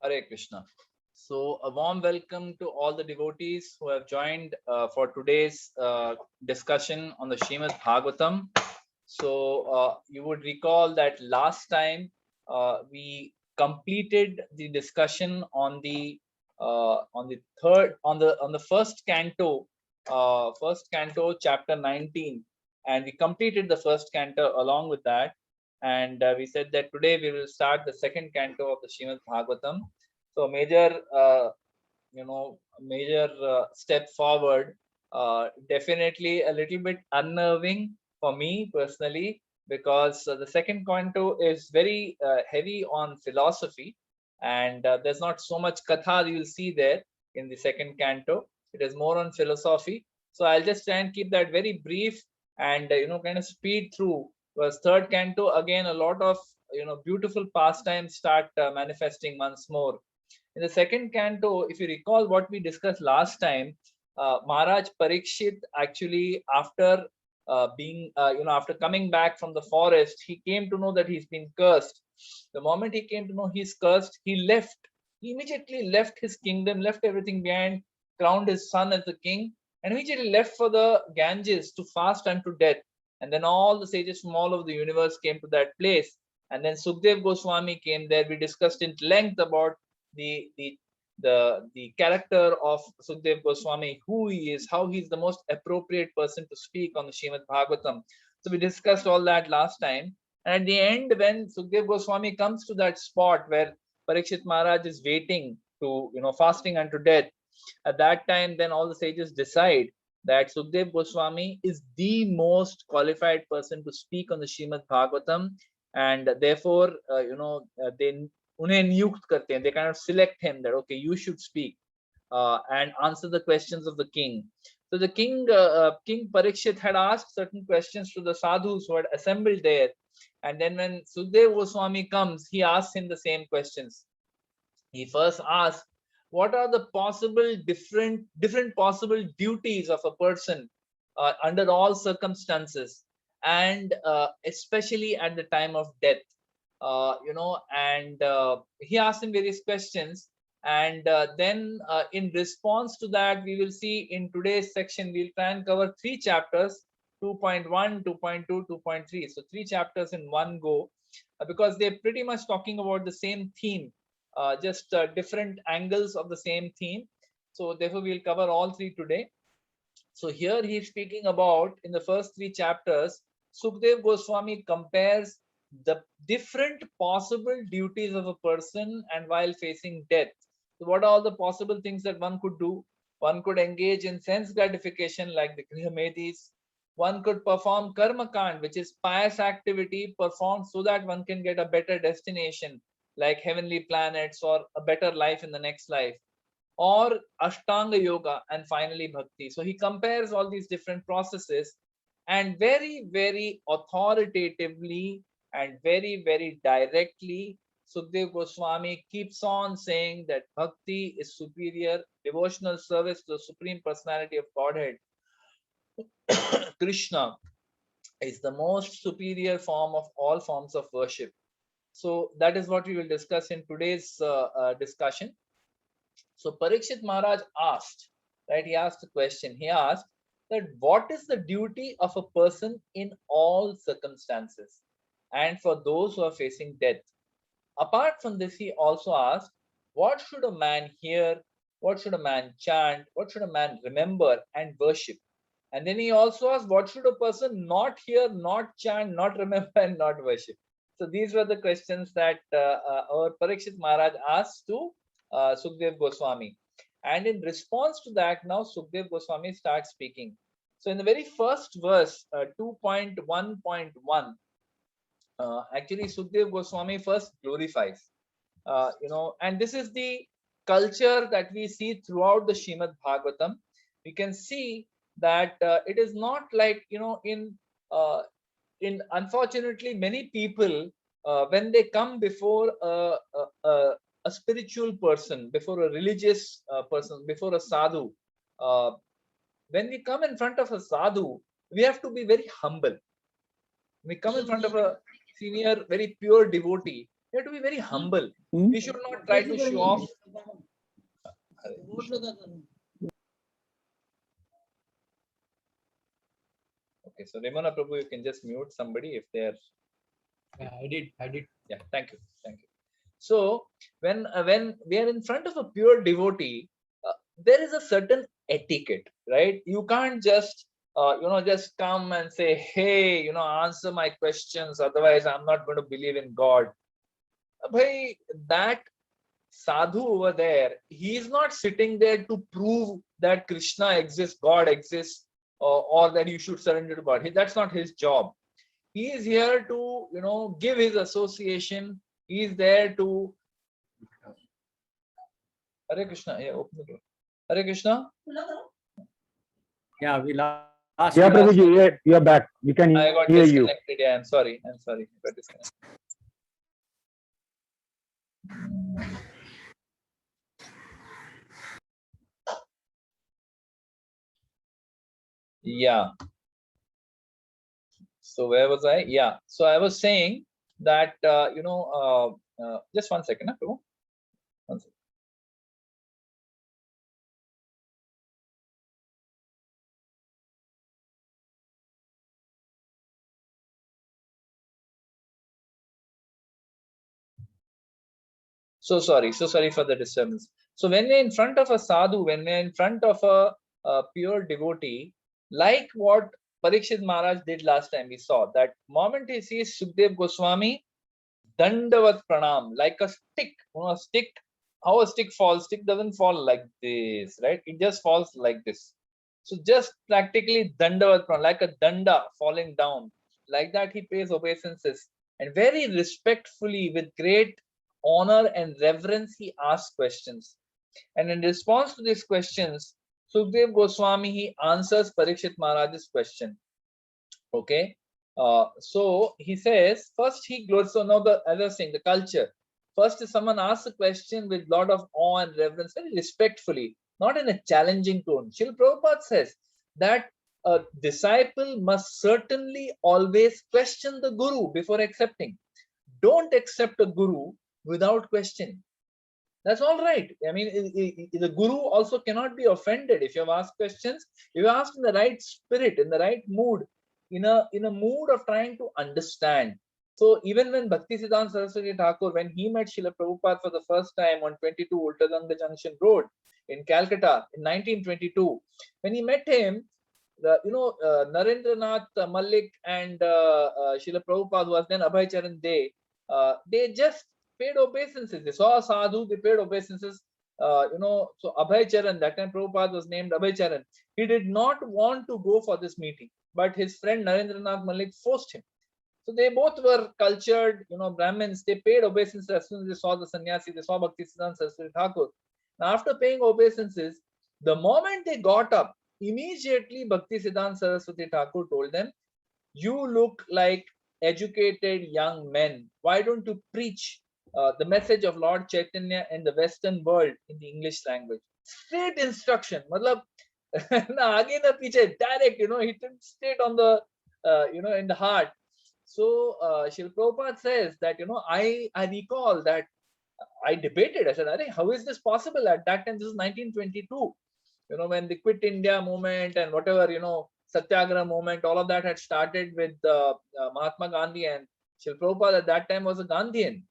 Hare Krishna. So, a warm welcome to all the devotees who have joined for today's discussion on the Srimad Bhagavatam. So, you would recall that last time we completed the discussion on the third on the first canto, chapter 19, and we completed the first canto along with that. And we said that today we will start the second canto of the Srimad Bhagavatam. So major step forward. Definitely a little bit unnerving for me personally, because the second canto is very heavy on philosophy, and there's not so much katha you'll see there in the second canto. It is more on philosophy. So I'll just try and keep that very brief and kind of speed through. Because third canto, again, a lot of beautiful pastimes start manifesting once more. In the second canto, if you recall what we discussed last time, Maharaj Parikshit actually, after after coming back from the forest, he came to know that he's been cursed. The moment he came to know he's cursed, he left. He immediately left his kingdom, left everything behind, crowned his son as the king, and immediately left for the Ganges to fast unto death. And then all the sages from all over the universe came to that place. And then Sukdev Goswami came there. We discussed in length about the the the character of Sukdev Goswami, who he is, how he's the most appropriate person to speak on the Srimad Bhagavatam. So we discussed all that last time. And at the end, when Sukdev Goswami comes to that spot where Parikshit Maharaj is waiting to, fasting unto death, at that time, then all the sages decide that Sukdev Goswami is the most qualified person to speak on the Srimad Bhagavatam, and therefore, they उन्हें नियुक्त करते हैं. They kind of select him that okay, you should speak and answer the questions of the king. So the King Parikshit had asked certain questions to the sadhus who had assembled there, and then when Sukdev Goswami comes, he asks him the same questions. He first asked, what are the possible different possible duties of a person under all circumstances, and especially at the time of death. And he asked him various questions, and then in response to that, we will see in today's section we'll try and cover three chapters: 2.1, 2.2, 2.3. So three chapters in one go, because they're pretty much talking about the same theme, just different angles of the same theme. So therefore we'll cover all three today. So here he's speaking about, in the first three chapters, Sukdev Goswami compares the different possible duties of a person and while facing death. So what are all the possible things that one could do? One could engage in sense gratification like the Grihamedis. One could perform karma kand, which is pious activity performed so that one can get a better destination like heavenly planets or a better life in the next life, or Ashtanga Yoga, and finally Bhakti. So he compares all these different processes, and very, very authoritatively and very, very directly, Sukdev Goswami keeps on saying that Bhakti is superior, devotional service to the Supreme Personality of Godhead, Krishna, is the most superior form of all forms of worship. So that is what we will discuss in today's discussion. So Parikshit Maharaj asked, right? He asked a question. He asked that what is the duty of a person in all circumstances, and for those who are facing death. Apart from this, he also asked, what should a man hear? What should a man chant? What should a man remember and worship? And then he also asked, what should a person not hear, not chant, not remember, and not worship? So these were the questions that our Parikshit Maharaj asked to Sukdev Goswami. And in response to that, now Sukdev Goswami starts speaking. So in the very first verse, 2.1.1, actually Sukdev Goswami first glorifies, and this is the culture that we see throughout the Shrimad Bhagavatam. We can see that it is not like, in unfortunately many people, when they come before a spiritual person, before a religious person, before a sadhu, uh, when we come in front of a sadhu, we have to be very humble. We come in front of a senior, very pure devotee, You have to be very humble. We should not try to show off. Okay, so Ramana Prabhu, you can just mute somebody if they're. Yeah, I did. Yeah, thank you. So when we are in front of a pure devotee, there is a certain etiquette, right? You can't just just come and say, hey, answer my questions, otherwise I'm not going to believe in God. Bhai, that sadhu over there, he is not sitting there to prove that Krishna exists, God exists, or that you should surrender to God. That's not his job. He is here to give his association. He is there to Hare Krishna. Yeah, open the door. Hare Krishna. Yeah, we lost. Yeah, Prabhuji, you are back. We can I got hear you. disconnected. Yeah, I'm sorry. I got disconnected. Yeah. So where was I? Yeah. So I was saying that just 1 second, Prabhu. 1 second. So sorry for the disturbance. So when we're in front of a sadhu, when we're in front of a pure devotee, like what Parikshit Maharaj did last time, we saw that moment he sees Sukdev Goswami, Dandavat Pranam, like a stick, a stick, how a stick falls, stick doesn't fall like this, right? It just falls like this. So just practically Dandavat Pranam, like a danda falling down, like that he pays obeisances, and very respectfully, with great honor and reverence, he asks questions. And in response to these questions, Sukdev Goswami, he answers Parikshit Maharaj's question. Okay. So he says, first he glories. So now as I was saying, the culture. First, if someone asks a question with lot of awe and reverence, very respectfully, not in a challenging tone. Srila Prabhupada says that a disciple must certainly always question the guru before accepting. Don't accept a guru without questioning. That's all right. I mean, the guru also cannot be offended if you have asked questions. If you ask in the right spirit, in the right mood, in a mood of trying to understand. So even when Bhaktisiddhanta Saraswati Thakur, when he met Srila Prabhupada for the first time on 22 Ultaganga Junction Road in Calcutta in 1922, when he met him, Narendranath Malik and Srila Prabhupada, was then Abhay Charan De, they just paid obeisances. They saw a sadhu, they paid obeisances. So Abhay Charan, that time Prabhupada was named Abhay Charan. He did not want to go for this meeting, but his friend Narendranath Malik forced him. So they both were cultured, Brahmins. They paid obeisances as soon as they saw the sannyasi, they saw Bhaktisiddhanta Saraswati Thakur. Now, after paying obeisances, the moment they got up, immediately Bhaktisiddhanta Saraswati Thakur told them, "You look like educated young men. Why don't you preach the message of Lord Chaitanya in the Western world in the English language?" Straight instruction. Matlab, na aage na piche, direct, he took straight on the, in the heart. So Srila Prabhupada says that, I recall that I debated. I said, how is this possible? At that time, this is 1922, when the Quit India movement and whatever, Satyagraha movement, all of that had started with Mahatma Gandhi, and Srila Prabhupada at that time was a Gandhian,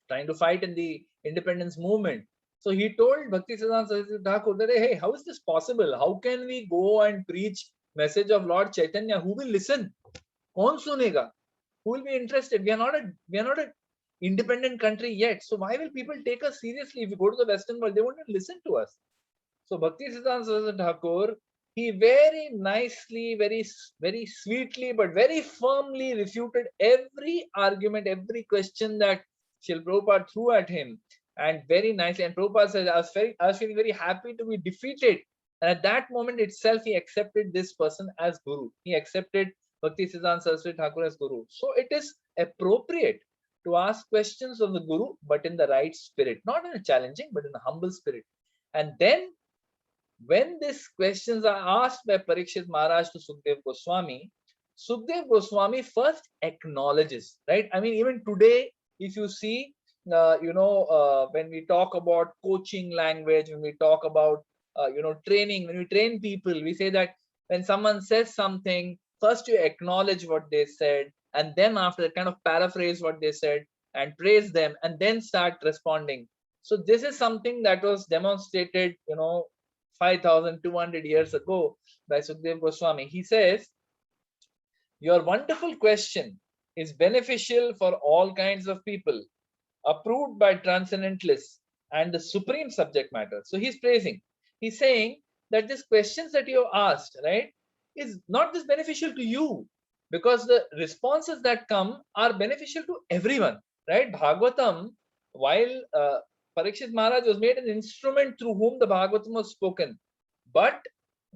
trying to fight in the independence movement. So he told Bhaktisiddhanta Saraswati Thakur that, hey, how is this possible? How can we go and preach message of Lord Chaitanya? Who will listen? Kaun sunega? Who will be interested? We are not a independent country yet. So why will people take us seriously? If we go to the Western world, they won't listen to us. So Bhaktisiddhanta Saraswati Thakur, he very nicely, very, very sweetly, but very firmly refuted every argument, every question that Srila Prabhupada threw at him, and very nicely. And Prabhupada said, I was feeling very happy to be defeated. And at that moment itself, he accepted this person as Guru. He accepted Bhaktisiddhanta Saraswati Thakur as Guru. So it is appropriate to ask questions of the Guru, but in the right spirit, not in a challenging, but in a humble spirit. And then when these questions are asked by Parikshit Maharaj to Sukdev Goswami first acknowledges, right? I mean, even today, If you see, when we talk about coaching language, when we talk about, training, when we train people, we say that when someone says something, first you acknowledge what they said, and then after that, kind of paraphrase what they said and praise them, and then start responding. So this is something that was demonstrated, 5,200 years ago by Sukdev Goswami. He says, your wonderful question is beneficial for all kinds of people, approved by transcendentalists and the supreme subject matter. So he's praising. He's saying that these questions that you have asked, right, is not just beneficial to you, because the responses that come are beneficial to everyone, right? Bhagavatam, while Parikshit Maharaj was made an instrument through whom the Bhagavatam was spoken, but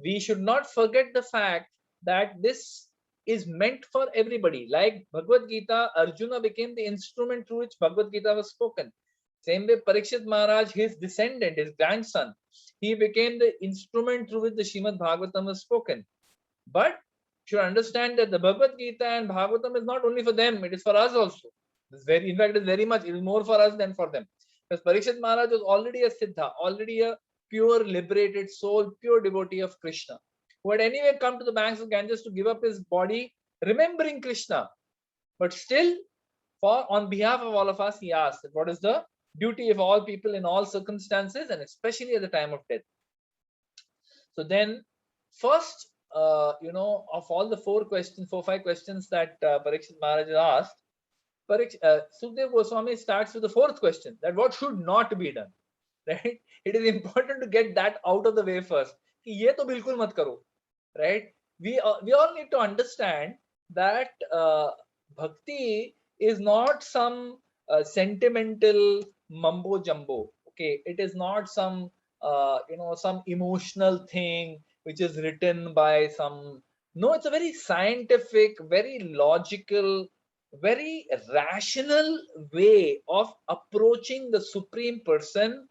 we should not forget the fact that this is meant for everybody. Like Bhagavad Gita, Arjuna became the instrument through which Bhagavad Gita was spoken. Same way, Parikshit Maharaj, his descendant, his grandson, he became the instrument through which the Shrimad Bhagavatam was spoken. But you should understand that the Bhagavad Gita and Bhagavatam is not only for them, it is for us also. In fact, it is very much, it is more for us than for them. Because Parikshit Maharaj was already a Siddha, already a pure liberated soul, pure devotee of Krishna, who had anyway come to the banks of Ganges to give up his body, remembering Krishna. But still, on behalf of all of us, he asked, what is the duty of all people in all circumstances, and especially at the time of death? So then, first, of all the 5 questions that Parikshit Maharaj asked, Sukdev Goswami starts with the 4th question, that what should not be done, right? It is important to get that out of the way first. Ki ye to bilkul mat karo, right? We all need to understand that bhakti is not some sentimental mumbo jumbo. Okay, it is not some some emotional thing which is written by some. No, it's a very scientific, very logical, very rational way of approaching the Supreme Person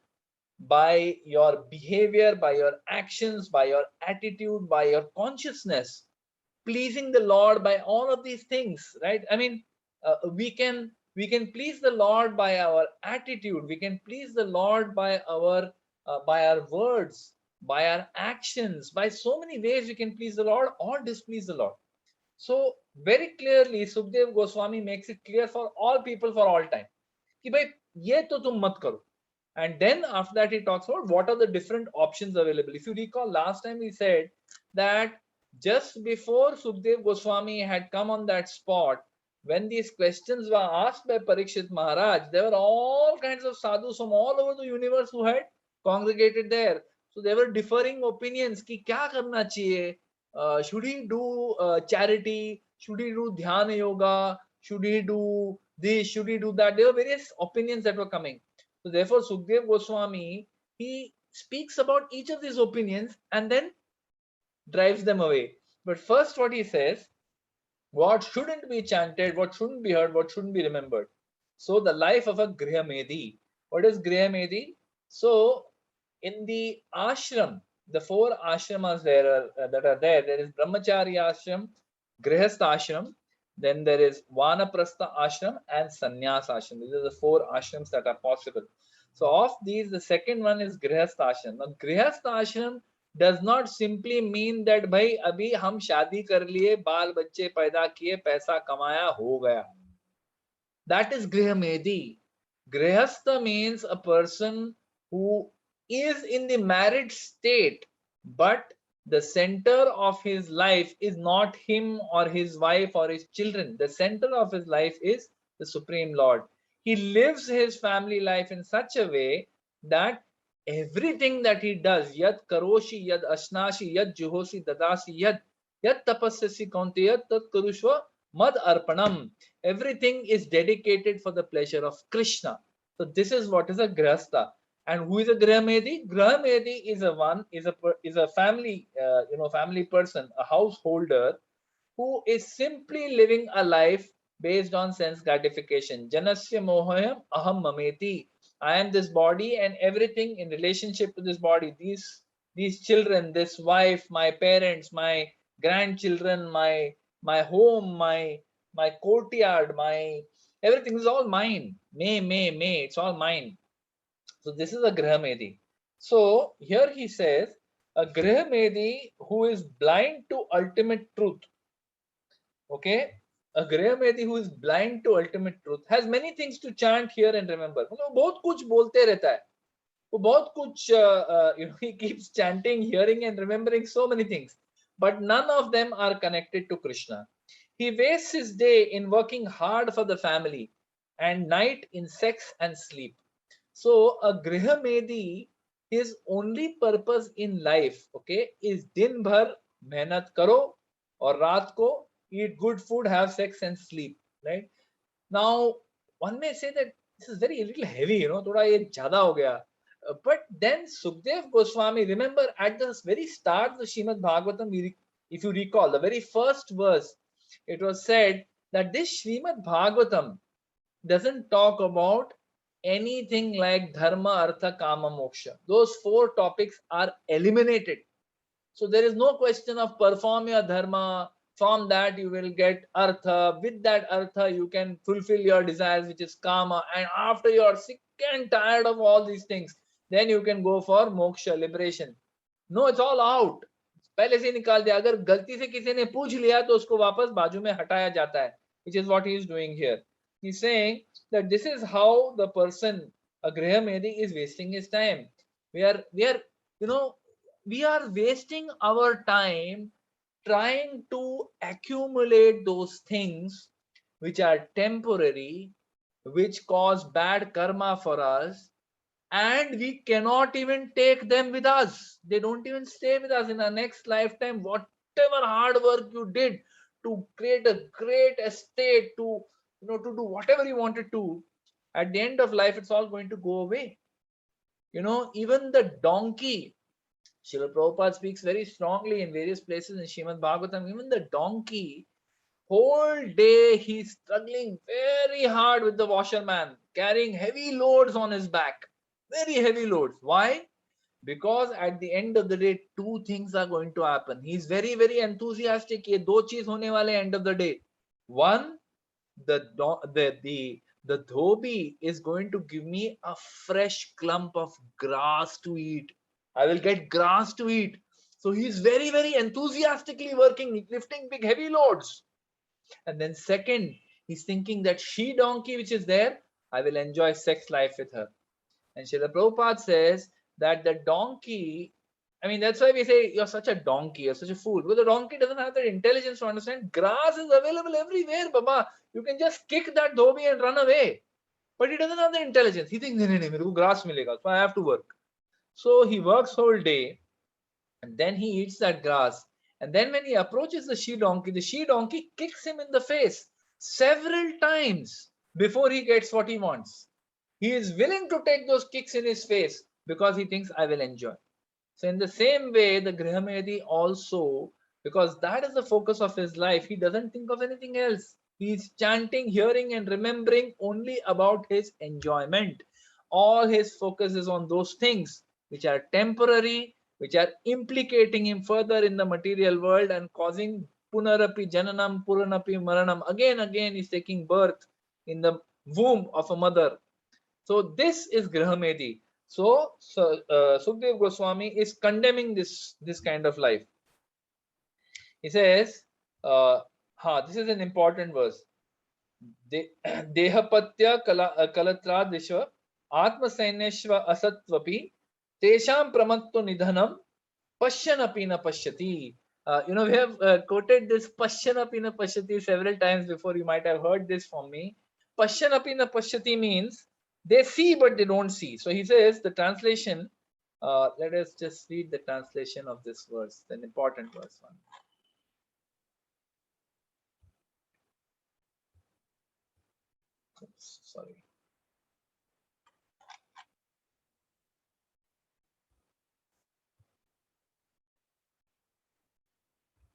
by your behavior, by your actions, by your attitude, by your consciousness, pleasing the Lord by all of these things, right? I mean, we can please the Lord by our attitude. We can please the Lord by our words, by our actions, by so many ways we can please the Lord or displease the Lord. So very clearly, Sukdev Goswami makes it clear for all people for all time. Ki bhai, ye to tum mat karo. And then after that, he talks about what are the different options available. If you recall, last time we said that just before Sukdev Goswami had come on that spot, when these questions were asked by Parikshit Maharaj, there were all kinds of sadhus from all over the universe who had congregated there. So there were differing opinions ki kya karna chahiye. Should he do charity? Should he do dhyana yoga? Should he do this? Should he do that? There were various opinions that were coming. So therefore, Sukdev Goswami, he speaks about each of these opinions and then drives them away. But first, what he says, what shouldn't be chanted, what shouldn't be heard, what shouldn't be remembered. So the life of a Grihamedi. What is Grihamedi? So in the ashram, the 4 ashramas that are there, there is Brahmachari ashram, Grihastha ashram, then there is Vanaprastha ashram and Sannyas ashram. These are the 4 ashrams that are possible. So of these, the second one is Grihastha ashram. Now Grihastha ashram does not simply mean that bhai abhi hum shadi kar liye, baal bacche paida kiye, paisa kamaya, ho gaya. That is Grihamedi. Grihastha means a person who is in the married state, but the center of his life is not him or his wife or his children. The center of his life is the Supreme Lord. He lives his family life in such a way that everything that he does, yad karoshi, yad ashnashi, yad juhosi, dadasi, yad tapasyasi kaunteya, tat karushva mad arpanam. Everything is dedicated for the pleasure of Krishna. So this is what is a grihastha. And who is a Grihamedi? Grihamedi is a family family person, a householder who is simply living a life based on sense gratification. Janasya mohayam aham mameti. I am this body and everything in relationship to this body. These children, this wife, my parents, my grandchildren, my home, my my courtyard, my everything is all mine. May, it's all mine. So this is a Grahamedi. So here he says, a Grahamedi who is blind to ultimate truth. Okay, a Grahamedi who is blind to ultimate truth has many things to chant here and remember. बहुत कुछ बोलते रहता है. वो बहुत कुछ he keeps chanting, hearing and remembering so many things, but none of them are connected to Krishna. He wastes his day in working hard for the family and night in sex and sleep. So a Grihamedi, his only purpose in life, okay, is din bhar mehnat karo or raat ko eat good food, have sex and sleep, right? Now one may say that this is very a little heavy, thoda ye jyada ho gaya. But then Sukdev Goswami, remember at the very start of the Srimad Bhagavatam, if you recall, the very first verse, it was said that this Srimad Bhagavatam doesn't talk about anything like dharma, artha, kama, moksha. Those four topics are eliminated. So there is no question of perform your dharma, from that you will get artha, with that artha you can fulfill your desires, which is kama, and after you are sick and tired of all these things, then you can go for moksha, liberation. No, it's all out. पहले से निकाल दिया. अगर गलती से किसी ने पूछ लिया तो उसको वापस बाजू में हटाया जाता है, which is what he is doing here. He's saying that this is how the person, a Grihamedi, is wasting his time. We are wasting our time trying to accumulate those things which are temporary, which cause bad karma for us, and we cannot even take them with us. They don't even stay with us in our next lifetime. Whatever hard work you did to create a great estate, to to do whatever you wanted to, at the end of life it's all going to go away. Even the donkey, Srila Prabhupada speaks very strongly in various places in Srimad Bhagavatam, even the donkey, whole day he's struggling very hard with the washerman, carrying heavy loads on his back, very heavy loads. Why? Because at the end of the day, two things are going to happen. He's very, very enthusiastic. Ye do cheez hone wale end of the day. One, the dhobi is going to give me a fresh clump of grass to eat. I will get grass to eat. So he's very, very enthusiastically working, lifting big, heavy loads. And then second, he's thinking that she donkey which is there, I will enjoy sex life with her. And Srila Prabhupada says that the donkey, that's why we say you're such a donkey, you're such a fool. Because the donkey doesn't have the intelligence to understand grass is available everywhere, Baba. You can just kick that dhobi and run away. But he doesn't have the intelligence. He thinks, no, grass milega, so I have to work. So he works whole day and then he eats that grass. And then when he approaches the she-donkey kicks him in the face several times before he gets what he wants. He is willing to take those kicks in his face because he thinks I will enjoy. So in the same way, the Grihamedi also, because that is the focus of his life, he doesn't think of anything else. He's chanting, hearing and remembering only about his enjoyment. All his focus is on those things which are temporary, which are implicating him further in the material world and causing punarapi jananam, puranapi maranam. Again, he's taking birth in the womb of a mother. So this is Grihamedi. So Sukdev Goswami is condemning this kind of life. He says, this is an important verse. Dehapatya kalatra dishva atma sainyashva asatvapi tesham pramatto nidhanam pashyanapi na pashyati. We have quoted this pashyanapi na pashyati several times before. You might have heard this from me. Pashyanapi na pashyati means they see but they don't see. So he says the translation, let us just read the translation of this verse, an important verse one. Oops, sorry.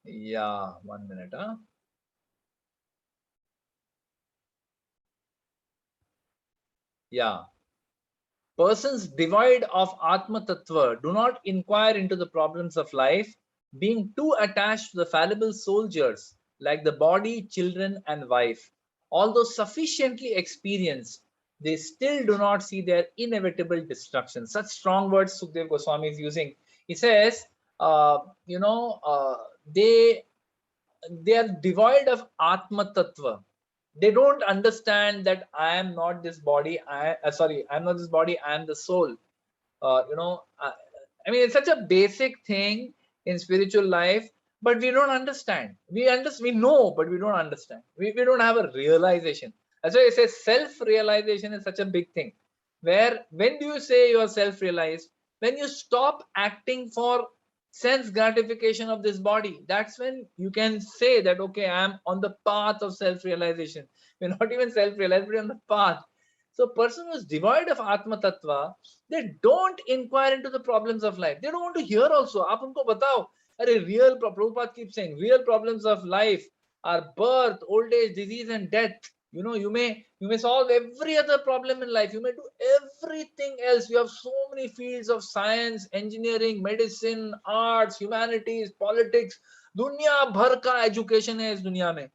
Yeah, 1 minute. Yeah. Persons devoid of Atma Tattva do not inquire into the problems of life, being too attached to the fallible soldiers like the body, children, and wife, although sufficiently experienced, they still do not see their inevitable destruction. Such strong words Sukdev Goswami is using. He says, you know, they are devoid of Atma Tattva. They don't understand that I am not this body. I'm not this body. I am the soul. I mean, it's such a basic thing in spiritual life, but we don't understand. We know, but we don't understand. We don't have a realization. That's why I say self-realization is such a big thing. Where when do you say you are self-realized? When you stop acting for sense gratification of this body. That's when you can say that, okay, I'm on the path of self-realization. We're not even self-realized, but on the path. So a person who is devoid of Atma Tattva, they don't inquire into the problems of life. They don't want to hear also. Aap unko batao. Real, Prabhupada keeps saying, real problems of life are birth, old age, disease, and death. You may solve every other problem in life. You may do everything else. You have so many fields of science, engineering, medicine, arts, humanities, politics. Dunya bhar ka education hai is dunya mein.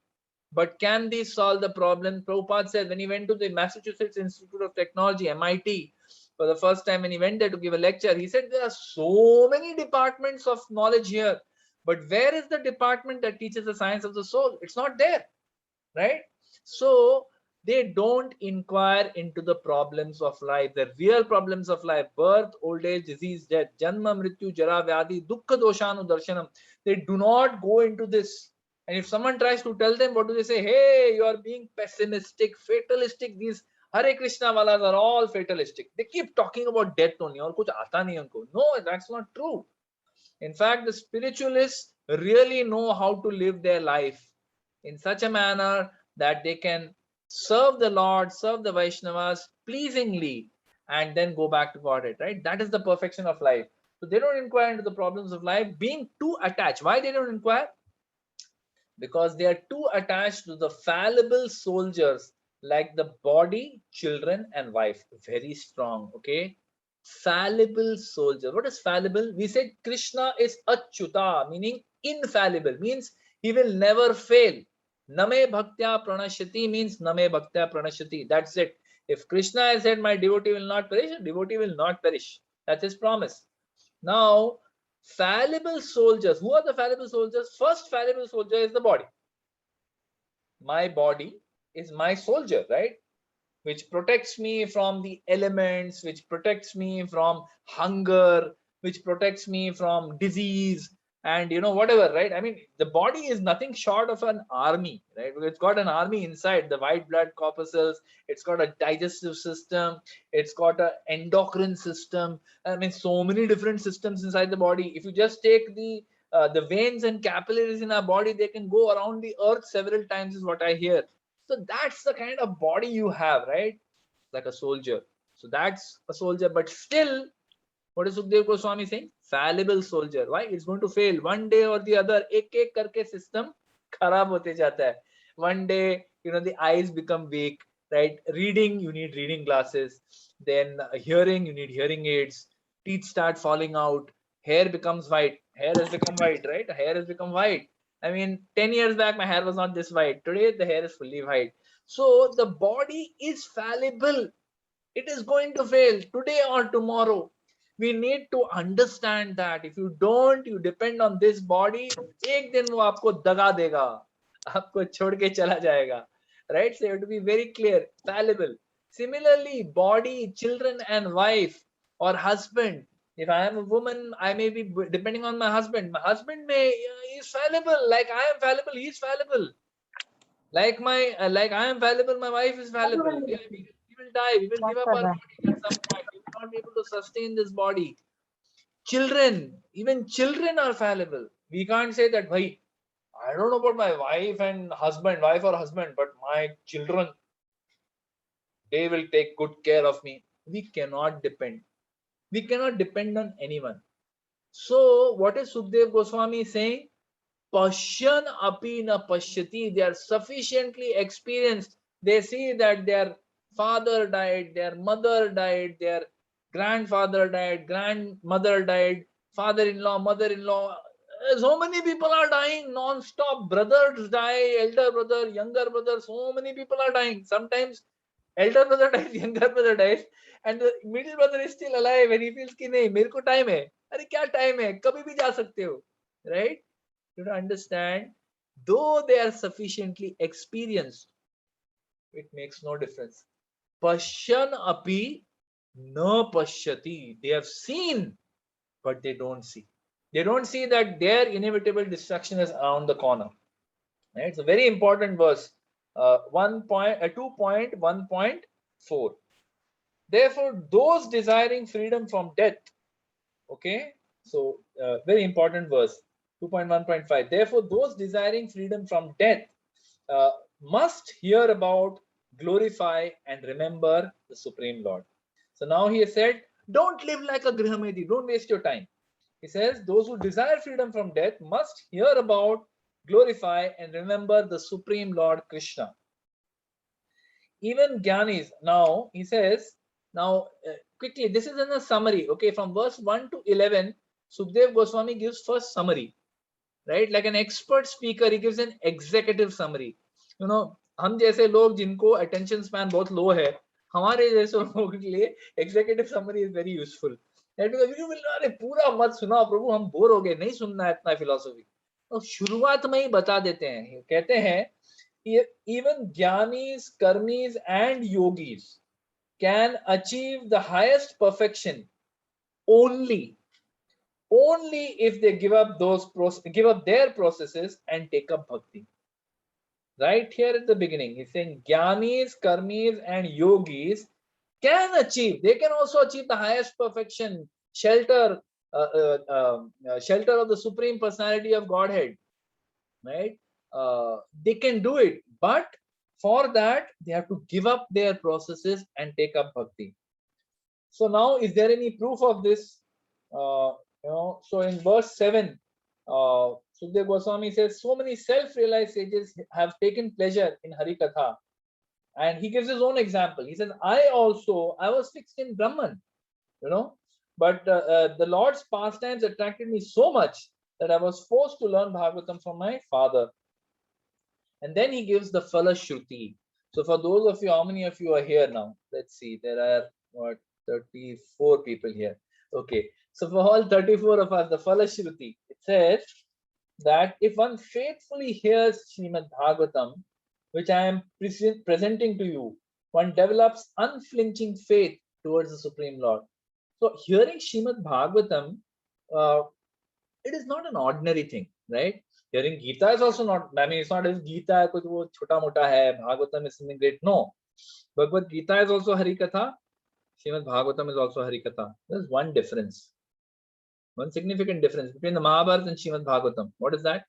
But can these solve the problem? Prabhupada said when he went to the Massachusetts Institute of Technology, MIT, for the first time when he went there to give a lecture, he said there are so many departments of knowledge here. But where is the department that teaches the science of the soul? It's not there, right? So they don't inquire into the problems of life, the real problems of life: birth, old age, disease, death, janma, mrityu, jara, vyadi, dukkha, doshanu, darshanam. They do not go into this. And if someone tries to tell them, what do they say? Hey, you are being pessimistic, fatalistic. These Hare Krishna walas are all fatalistic. They keep talking about death only. Aur kuch aata nahi unko. No, that's not true. In fact, the spiritualists really know how to live their life in such a manner that they can serve the Lord, serve the Vaishnavas pleasingly, and then go back to Godhead, right? That is the perfection of life. So they don't inquire into the problems of life, being too attached. Why they don't inquire? Because they are too attached to the fallible soldiers like the body, children, and wife. Very strong, okay? Fallible soldier. What is fallible? We said Krishna is Achyuta, meaning infallible, means he will never fail. Name bhaktya pranashyati means name bhaktya pranashyati. That's it. If Krishna has said my devotee will not perish, devotee will not perish. That's his promise. Now, fallible soldiers. Who are the fallible soldiers? First fallible soldier is the body. My body is my soldier, right? Which protects me from the elements, which protects me from hunger, which protects me from disease, and whatever, right? I mean, the body is nothing short of an army, right? It's got an army inside: the white blood corpuscles, it's got a digestive system, it's got an endocrine system. I mean, so many different systems inside the body. If you just take the veins and capillaries in our body, they can go around the earth several times, is what I hear. So that's the kind of body you have, right? Like a soldier. So that's a soldier, but still, what is Sukdev Goswami saying? Fallible soldier. Why? It's going to fail one day or the other. Ek ek karke system kharab hote jata hai. One day, the eyes become weak, right? Reading, you need reading glasses. Then hearing, you need hearing aids. Teeth start falling out. Hair becomes white. Hair has become white, right? Hair has become white. I mean, 10 years back, my hair was not this white. Today, the hair is fully white. So the body is fallible. It is going to fail today or tomorrow. We need to understand that. If you don't, you depend on this body, ek din wo aapko daga dega, aapko chhod ke chala jayega, right? So you have to be very clear. Fallible. Similarly, body, children, and wife or husband. If I am a woman, I may be depending on my husband. My husband is fallible, like I am fallible, he is fallible. Like I am fallible, my wife is fallible. We will die. We will give up our body at some point. We will not be able to sustain this body. Children, even children are fallible. We can't say that, bhai, I don't know about my wife and husband, wife or husband, but my children, they will take good care of me. We cannot depend. We cannot depend on anyone. So, what is Sukdev Goswami saying? Pashyan api na pashyati. They are sufficiently experienced. They see that their father died, their mother died, their grandfather died, grandmother died, father-in-law, mother-in-law, So many people are dying non-stop. Brothers die, elder brother, younger brother. So many people are dying. Sometimes elder brother dies, younger brother dies, and the middle brother is still alive and he feels कि नहीं मेरे को time है. अरे क्या time है? कभी भी जा सकते हो, right? You don't understand. Though they are sufficiently experienced, it makes no difference. Pashyan api na pashyati. They have seen, but they don't see. They don't see that their inevitable destruction is around the corner. Right? It's a very important verse. 2.1.4. Therefore, those desiring freedom from death. Okay, so very important verse. 2.1.5. Therefore, those desiring freedom from death must hear about, glorify, and remember the Supreme Lord. So now he has said, don't live like a Grihamedi, don't waste your time. He says, those who desire freedom from death must hear about, glorify, and remember the Supreme Lord Krishna. Even Gyanis, now he says, now quickly, this is in a summary, okay, from verse 1 to 11, Sukdev Goswami gives first summary, right? Like an expert speaker, he gives an executive summary. You know, हम जैसे लोग जिनको attention span बहुत low है, हमारे जैसे लोगों के लिए executive summary is very useful. That because you will अरे पूरा मत सुना प्रभु, हम बोर हो गए, नहीं सुनना है इतना philosophy. तो शुरुआत में ही बता देते हैं, कहते हैं even Gyanis, Karmis and Yogis can achieve the highest perfection only if they give up their processes and take up bhakti. Right here at the beginning, he's saying Gyanis, Karmis, and Yogis can achieve. They can also achieve the highest perfection, shelter of the Supreme Personality of Godhead. Right? They can do it, but for that they have to give up their processes and take up bhakti. So now, is there any proof of this? So in verse 7, Sukdev Goswami says, so many self-realized sages have taken pleasure in Hari Katha. And he gives his own example. He says, I was fixed in Brahman, but the Lord's pastimes attracted me so much that I was forced to learn Bhagavatam from my father. And then he gives the Phala Shruti. So for those of you, how many of you are here now? Let's see, there are 34 people here. Okay, so for all 34 of us, the Phala Shruti, it says that if one faithfully hears Srimad Bhagavatam, which I am presenting to you, one develops unflinching faith towards the Supreme Lord. So hearing Srimad Bhagavatam, it is not an ordinary thing, right? Hearing Gita is also not, I mean, it's not as Gita, kuch wo chota mota hai, Bhagavatam is something great. No. Bhagavad Gita is also Hari Katha. Srimad Bhagavatam is also Hari Katha. There's one difference. One significant difference between the Mahabharata and Srimad Bhagavatam. What is that?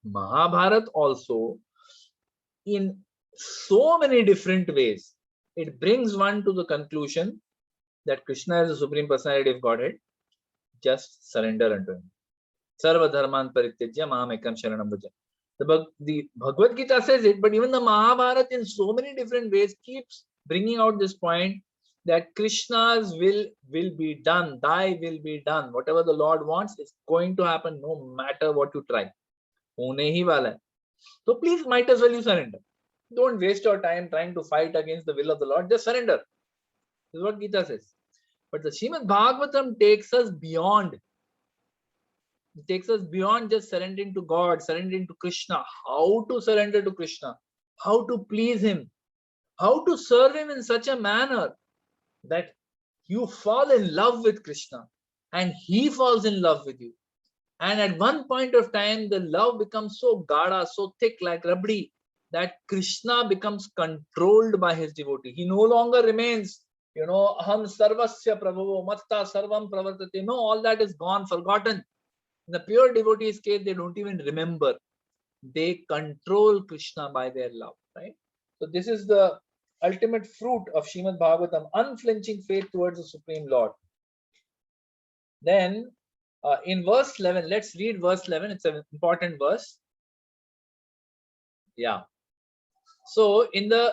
Mahabharata also, in so many different ways, it brings one to the conclusion that Krishna is the Supreme Personality of Godhead. Just surrender unto him. Sarva dharman parityajya maham ekam sharanam bhaja. The Bhagavad Gita says it, but even the Mahabharata in so many different ways keeps bringing out this point that Krishna's will be done, thy will be done. Whatever the Lord wants is going to happen no matter what you try. Hone hi wala hai. So please, might as well you surrender. Don't waste your time trying to fight against the will of the Lord. Just surrender. This is what Gita says. But the Srimad Bhagavatam takes us beyond. It takes us beyond just surrendering to God, surrendering to Krishna. How to surrender to Krishna, how to please him, how to serve him in such a manner that you fall in love with Krishna and he falls in love with you. And at one point of time, the love becomes so gada, so thick like rabdi, that Krishna becomes controlled by his devotee. He no longer remains, aham sarvasya prabhavo matta sarvam pravartate. No, all that is gone, forgotten. In the pure devotee's case, they don't even remember. They control Krishna by their love, right? So this is the ultimate fruit of Srimad Bhagavatam, unflinching faith towards the Supreme Lord. Then in verse 11, let's read verse 11. It's an important verse. Yeah. So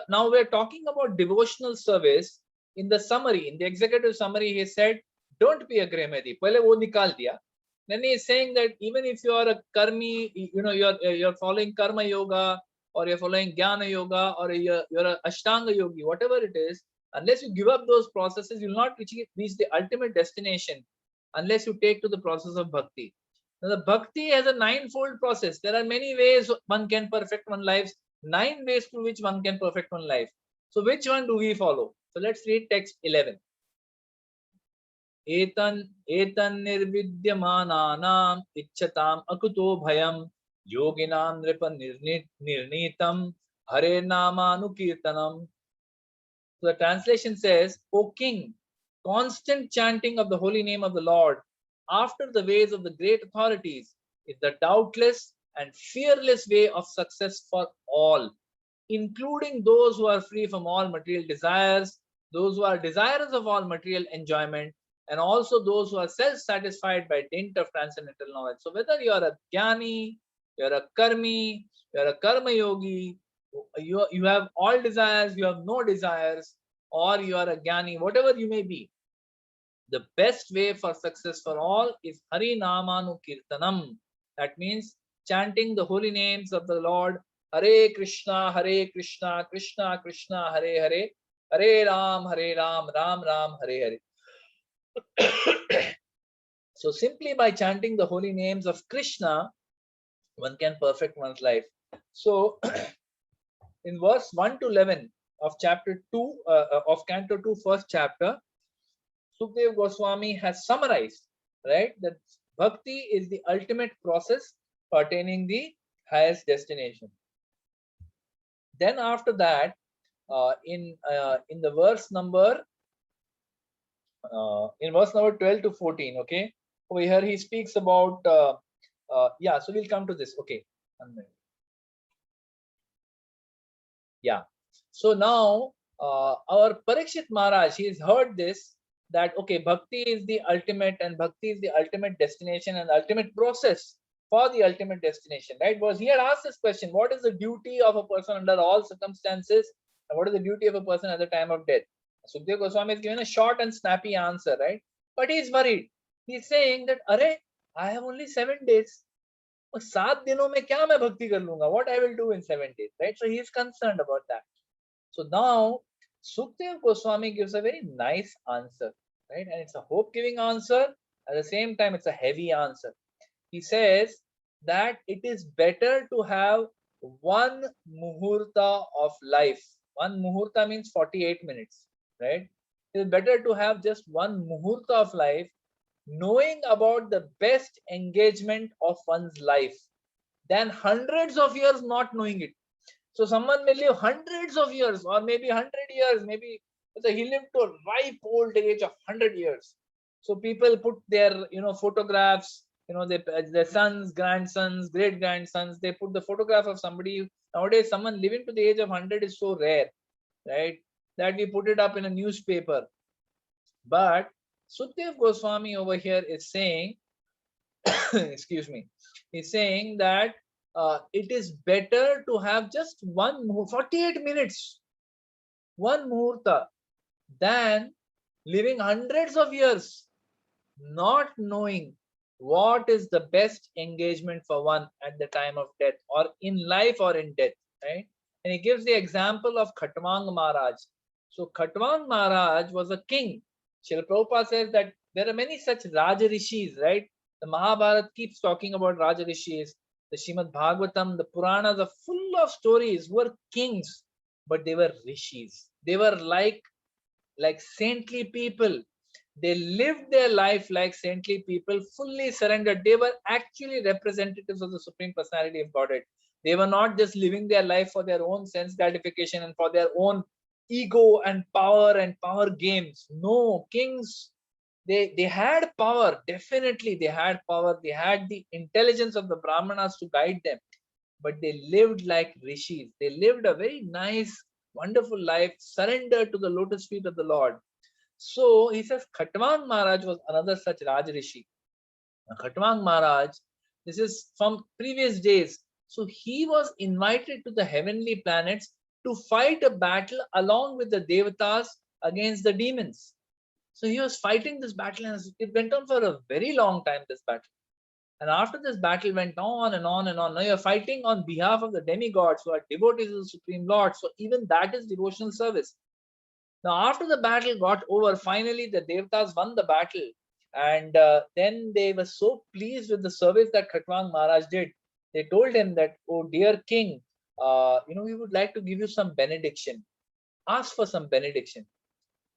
now we're talking about devotional service. In the summary, in the executive summary, he said, don't be a Grihamedi. Pehle wo nikal diya. Then he is saying that even if you are a karmi, you're following karma yoga, or you're following jnana yoga, or you're a ashtanga yogi, whatever it is, unless you give up those processes, you'll not reach the ultimate destination unless you take to the process of bhakti. Now, the bhakti has a ninefold process. There are many ways one can perfect one's life, 9 ways through which one can perfect one's life. So which one do we follow? So let's read text 11. एतन् निर्विद्यमानानाम् इच्छताम् अकुतो भयम् योगिनां नृप निर्णीतम् हरे नामानुकीर्तनम्. So the translation says, O king, constant chanting of the holy name of the Lord after the ways of the great authorities is the doubtless and fearless way of success for all, including those who are free from all material desires, those who are desirous of all material enjoyment, and also those who are self-satisfied by dint of transcendental knowledge. So whether you are a jnani, you are a karmi, you are a karma yogi, you have all desires, you have no desires, or you are a jnani, whatever you may be, the best way for success for all is Hari Namanu Kirtanam. That means chanting the holy names of the Lord. Hare Krishna, Krishna Krishna, Hare Hare, Hare Ram, Ram Ram, Hare Hare. So simply by chanting the holy names of Krishna, one can perfect one's life. So in verse 1 to 11 of chapter 2 of Canto 2, first chapter, Sukdev Goswami has summarized, right, that bhakti is the ultimate process for attaining the highest destination. Then after that, in the verse number 12 to 14, okay, over here he speaks about yeah, so we'll come to this. Okay, yeah. So now our Parikshit Maharaj, he has heard this, that okay, bhakti is the ultimate, and bhakti is the ultimate destination and ultimate process for the ultimate destination, right? Because he had asked this question, what is the duty of a person under all circumstances, and what is the duty of a person at the time of death? Sukdev Goswami has given a short and snappy answer, right? But he is worried. He's saying that, Arey, I have only 7 days. 7 dinon mein kya main bhakti kar lunga? What I will do in 7 days, right? So he is concerned about that. So now Sukdev Goswami gives a very nice answer, right? And it's a hope-giving answer. At the same time, it's a heavy answer. He says that it is better to have 1 muhurta of life. 1 muhurta means 48 minutes, right? It is better to have just 1 muhurta of life, knowing about the best engagement of one's life, than hundreds of years not knowing it. So someone may live hundreds of years, or maybe 100 years, maybe he lived to a ripe old age of 100 years. So people put their photographs, their sons, grandsons, great grandsons, they put the photograph of somebody. Nowadays someone living to the age of 100 is so rare, right, that we put it up in a newspaper. But Sukdev Goswami over here is saying excuse me, he's saying that it is better to have just 48 minutes, 1 muhurta, than living hundreds of years not knowing what is the best engagement for one at the time of death, or in life or in death, right? And he gives the example of Khatwang Maharaj. So Khatwang Maharaj was a king. Srila Prabhupada says that there are many such Raja Rishis, right? The Mahabharata keeps talking about Raja Rishis. The Srimad Bhagavatam, the Puranas are full of stories who were kings, but they were rishis. They were like saintly people. They lived their life like saintly people, fully surrendered. They were actually representatives of the Supreme Personality of Godhead. They were not just living their life for their own sense gratification and for their own ego and power games. No, kings, they had power. Definitely they had power. They had the intelligence of the Brahmanas to guide them, but they lived like rishis. They lived a very nice, wonderful life, surrendered to the lotus feet of the Lord. So he says Khatwang Maharaj was another such Raj Rishi. Khatwang Maharaj, this is from previous days. So he was invited to the heavenly planets to fight a battle along with the Devatas against the demons. So he was fighting this battle, and it went on for a very long time, this battle. And after this battle went on and on and on. Now you're fighting on behalf of the demigods who are devotees of the Supreme Lord. So even that is devotional service. Now after the battle got over, finally the Devtas won the battle. And then they were so pleased with the service that Khatwang Maharaj did. They told him that, oh dear king, we would like to give you some benediction. Ask for some benediction.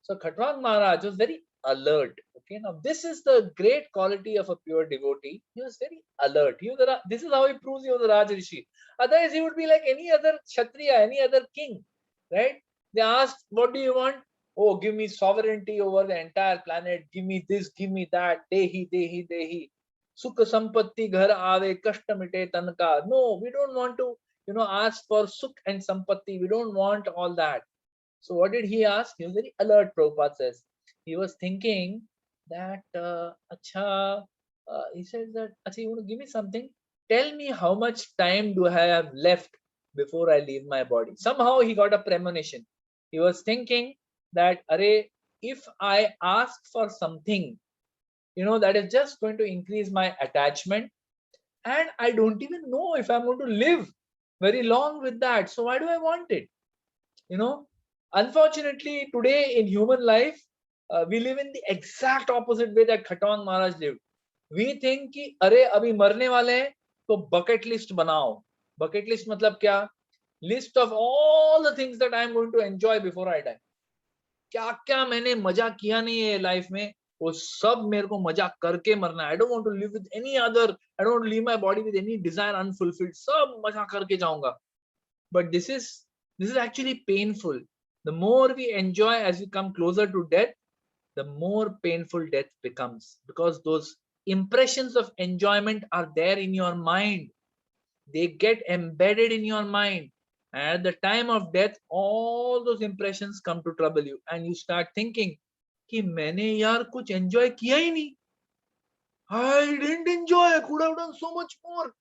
So Khatwang Maharaj was very alert. Okay, now this is the great quality of a pure devotee. He was very alert. This is how he proves he was a Raj Rishi. Otherwise, he would be like any other Kshatriya, any other king, right? They asked, what do you want? Oh, give me sovereignty over the entire planet. Give me this, give me that. Dehi, dehi, dehi. Sukha sampatti ghar aave, kashta mite tanka. No, we don't want to, ask for sukh and sampatti. We don't want all that. So what did he ask? He was very alert, Prabhupada says. He was thinking that, he said that, you want to give me something? Tell me how much time do I have left before I leave my body? Somehow he got a premonition. He was thinking that, if I ask for something, that is just going to increase my attachment, and I don't even know if I'm going to live very long with that. So why do I want it? Unfortunately, today in human life, we live in the exact opposite way that Khatwang Maharaj lived. We think कि अरे अभी मरने वाले हैं तो bucket list बनाओ. Bucket list मतलब क्या? List of all the things that I am going to enjoy before I die. क्या क्या मैंने मजा किया नहीं है लाइफ में, वो सब मेरे को मजा करके मरना है. I don't want to live with any other. I don't want to leave my body with any desire unfulfilled. सब मजा करके जाऊंगा. But this is actually painful. The more we enjoy as we come closer to death, the more painful death becomes, because those impressions of enjoyment are there in your mind. They get embedded in your mind. And at the time of death, all those impressions come to trouble you. And you start thinking, कि मैंने यार कुछ enjoy किया ही नहीं. I didn't enjoy. I could have done so much more.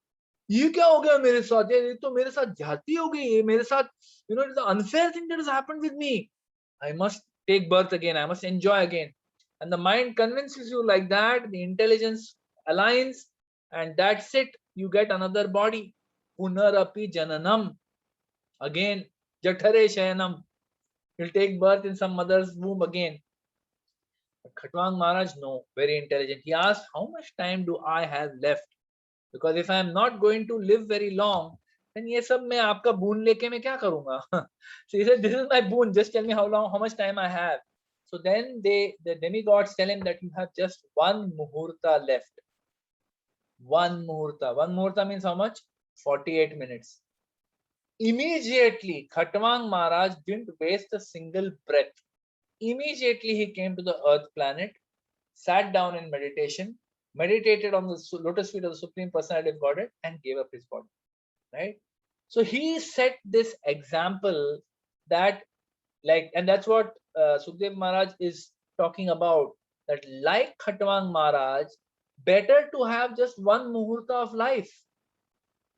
ये क्या हो गया मेरे साथ? ये तो मेरे साथ जाती हो गई. ये मेरे साथ, it's an unfair thing that has happened with me. I must take birth again. I must enjoy again. And the mind convinces you like that. The intelligence aligns, and that's it. You get another body. Punarapi jananam. Again, jathare shayanam. You'll take birth in some mother's womb again. But Khatwang Maharaj, no, very intelligent. He asked, how much time do I have left? Because if I am not going to live very long, then ये सब मैं आपका boon लेके मैं क्या करूँगा? So he said, this is my boon. Just tell me how much time I have. So then the demigods tell him that you have just one muhurta left. One muhurta. One muhurta means how much? 48 minutes. Immediately, Khatwang Maharaj didn't waste a single breath. Immediately he came to the earth planet, sat down in meditation, meditated on the lotus feet of the Supreme Personality of Godhead, and gave up his body. Right? So he set this example that, and that's what Sukhdev Maharaj is talking about, that like Khatwang Maharaj, better to have just one muhurta of life.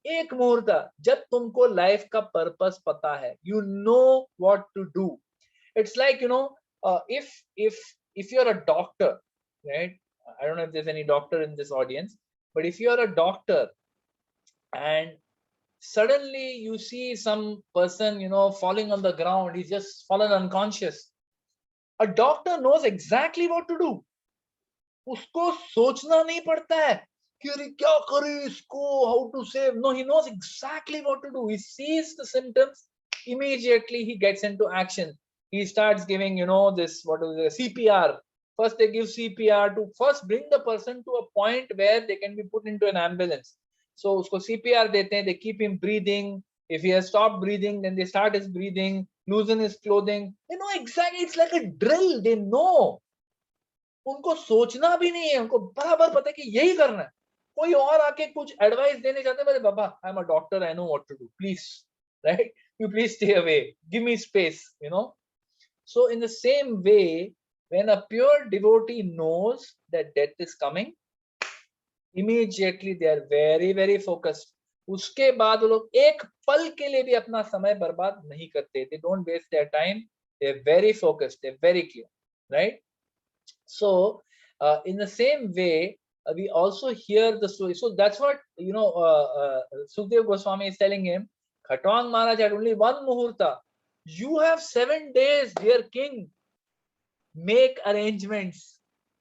एक मुहूर्ता, जब तुमको life का purpose पता है, you know what to do. It's like, if you're a doctor, right? I don't know if there's any doctor in this audience, but if you're a doctor and suddenly you see some person, falling on the ground, he's just fallen unconscious. A doctor knows exactly what to do. उसको सोचना नहीं पड़ता है कि अरे क्या करे इसको, how to save. No, he knows exactly what to do. He sees the symptoms, immediately he gets into action. He starts giving, this, what is it, CPR. First they give CPR to first bring the person to a point where they can be put into an ambulance. So usko CPR dete hain, they keep him breathing. If he has stopped breathing, then they start his breathing, loosen his clothing. They know exactly, it's like a drill. They know. उनको सोचना भी नहीं है, उनको बराबर पता है कि यही करना है. कोई और आके कुछ एडवाइस देने जाते हैं, बाबा I am a doctor, I know what to do, please, right, you please stay away, give me space, So in the same way, when a pure devotee knows that death is coming, immediately they are very, very focused. उसके बाद वो लोग एक पल के लिए भी अपना समय बर्बाद नहीं करते. They don't waste their time. They're very focused. They're very clear, right? So in the same way, we also hear the story. So that's what, Sukhdev Goswami is telling him. Khatwang Maharaj had only one muhurta. You have 7 days, dear king. Make arrangements.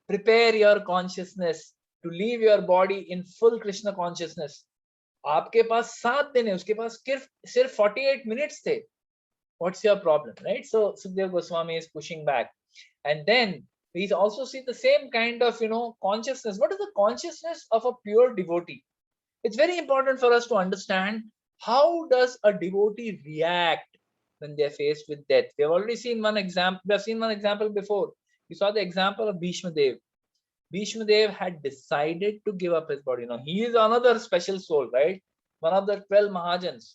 Prepare your consciousness to leave your body in full Krishna consciousness. आपके पास 7 दिन है, उसके पास सिर्फ 48 minutes थे. What's your problem, right? So Sukhdev Goswami is pushing back. And then we also see the same kind of, consciousness. What is the consciousness of a pure devotee? It's very important for us to understand how does a devotee react when they're faced with death. We have already seen one example. We have seen one example before. We saw the example of Bhishma Dev. Bhishma Dev had decided to give up his body. Now he is another special soul, right? One of the 12 Mahajans.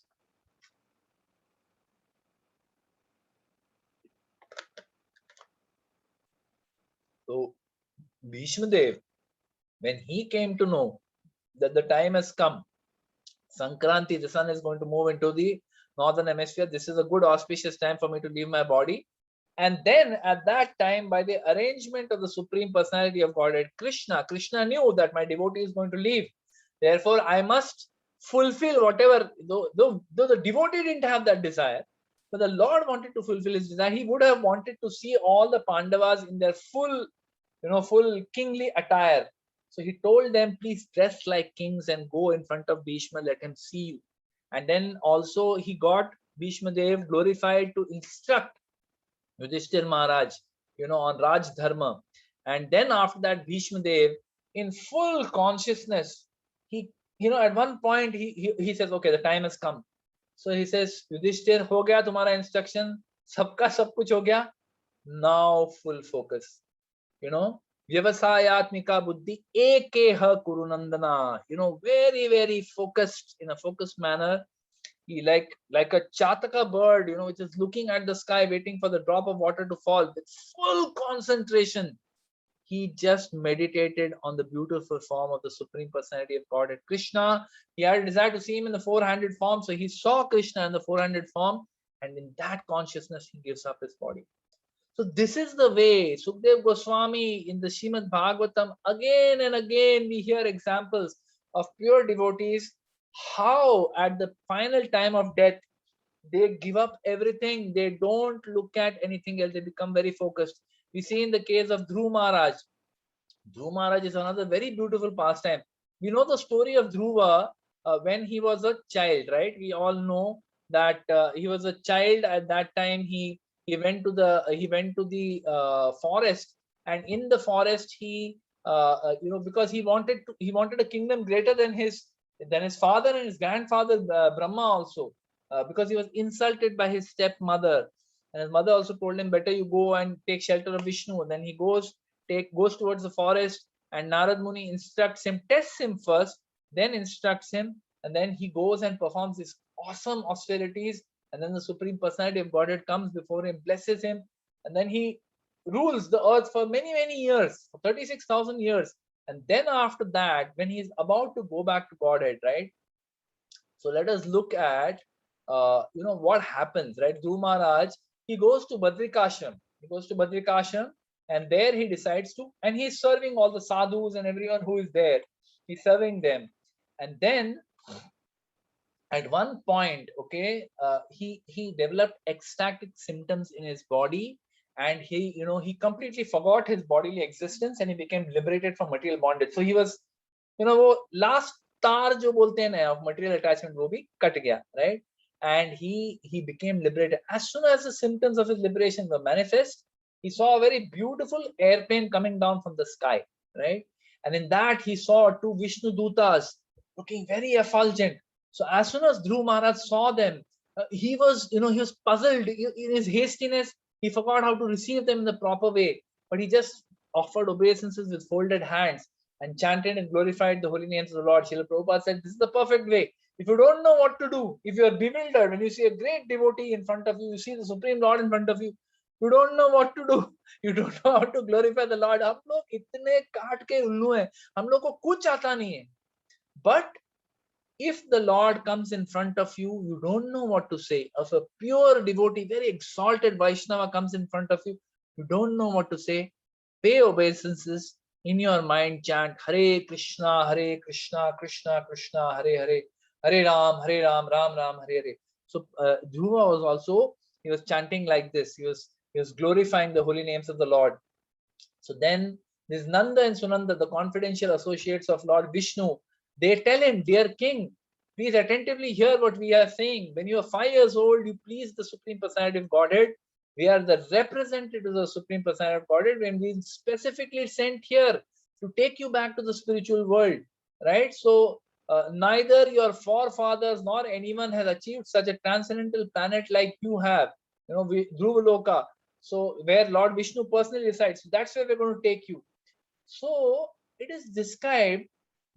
So Bhishma Dev, when he came to know that the time has come, Sankranti, the sun is going to move into the northern hemisphere. This is a good auspicious time for me to leave my body. And then at that time, by the arrangement of the Supreme Personality of Godhead, Krishna knew that my devotee is going to leave. Therefore, I must fulfill whatever, though the devotee didn't have that desire, but the Lord wanted to fulfill his desire. He would have wanted to see all the Pandavas in their full kingly attire. So he told them, please dress like kings and go in front of Bhishma, let him see you. And then also he got Bhishma Dev glorified to instruct Yudhishthir Maharaj, on Raj Dharma. And then after that, Bhishma Dev, in full consciousness, he, at one point, he says, okay, the time has come. So he says, Yudhishthir, ho gaya tumhara instruction, sabka sab kuch ho gaya. Now full focus. Vyavasayatmika buddhi ekeha kurunandana. Very, very focused, in a focused manner. He like a chataka bird, which is looking at the sky, waiting for the drop of water to fall with full concentration. He just meditated on the beautiful form of the Supreme Personality of Godhead, Krishna. He had a desire to see him in the 400 form. So he saw Krishna in the 400 form. And in that consciousness, he gives up his body. So this is the way Sukhdev Goswami in the Srimad Bhagavatam, again and again, we hear examples of pure devotees, how at the final time of death, they give up everything. They don't look at anything else. They become very focused. We see in the case of Dhruva Maharaj. Dhruva Maharaj is another very beautiful pastime. We know the story of Dhruva when he was a child, right? We all know that he was a child at that time. He went to the forest, and in the forest he because he wanted a kingdom greater than his father and his grandfather Brahma also, because he was insulted by his stepmother, and his mother also told him, better you go and take shelter of Vishnu. Then he goes towards the forest, and Narad Muni instructs him, tests him first, then instructs him, and then he goes and performs these awesome austerities. And then the Supreme Personality of Godhead comes before him, blesses him, and then he rules the earth for many, many years, for 36,000 years. And then after that, when he is about to go back to Godhead, right? So let us look at, what happens, right? Dhruva Maharaj, he goes to Badrikashram. And there he decides to, and he's serving all the sadhus and everyone who is there. He's serving them. And then at one point, he developed ecstatic symptoms in his body, and he completely forgot his bodily existence, and he became liberated from material bondage. So he was, last tar jo bolte hain of material attachment, wo bhi cut gaya, right? And he became liberated. As soon as the symptoms of his liberation were manifest, he saw a very beautiful airplane coming down from the sky, right? And in that he saw 2 Vishnu Dutas looking very effulgent. So as soon as Dhruva Maharaj saw them, he was puzzled. In his hastiness, he forgot how to receive them in the proper way. But he just offered obeisances with folded hands and chanted and glorified the holy names of the Lord. Srila Prabhupada said, this is the perfect way. If you don't know what to do, if you are bewildered, when you see a great devotee in front of you, you see the Supreme Lord in front of you, you don't know what to do. You don't know how to glorify the Lord. हम लोग इतने काट के उल्लू हैं, हम लोग को कुछ आता नहीं है. But if the Lord comes in front of you, you don't know what to say. If a pure devotee, very exalted Vaishnava comes in front of you, you don't know what to say. Pay obeisances In your mind, chant Hare Krishna, Krishna Krishna, Hare Ram, Ram Ram, Hare Hare. So Dhruva was also, he was chanting like this. He was glorifying the holy names of the Lord. So then this Nanda and Sunanda, the confidential associates of Lord Vishnu, they tell him, dear king, please attentively hear what we are saying. When you are 5 years old, you please the Supreme Personality of Godhead. We are the representatives of the Supreme Personality of Godhead when we specifically sent here to take you back to the spiritual world, right? So neither your forefathers nor anyone has achieved such a transcendental planet like you have, Dhruvaloka. So where Lord Vishnu personally resides, that's where we're going to take you. So it is described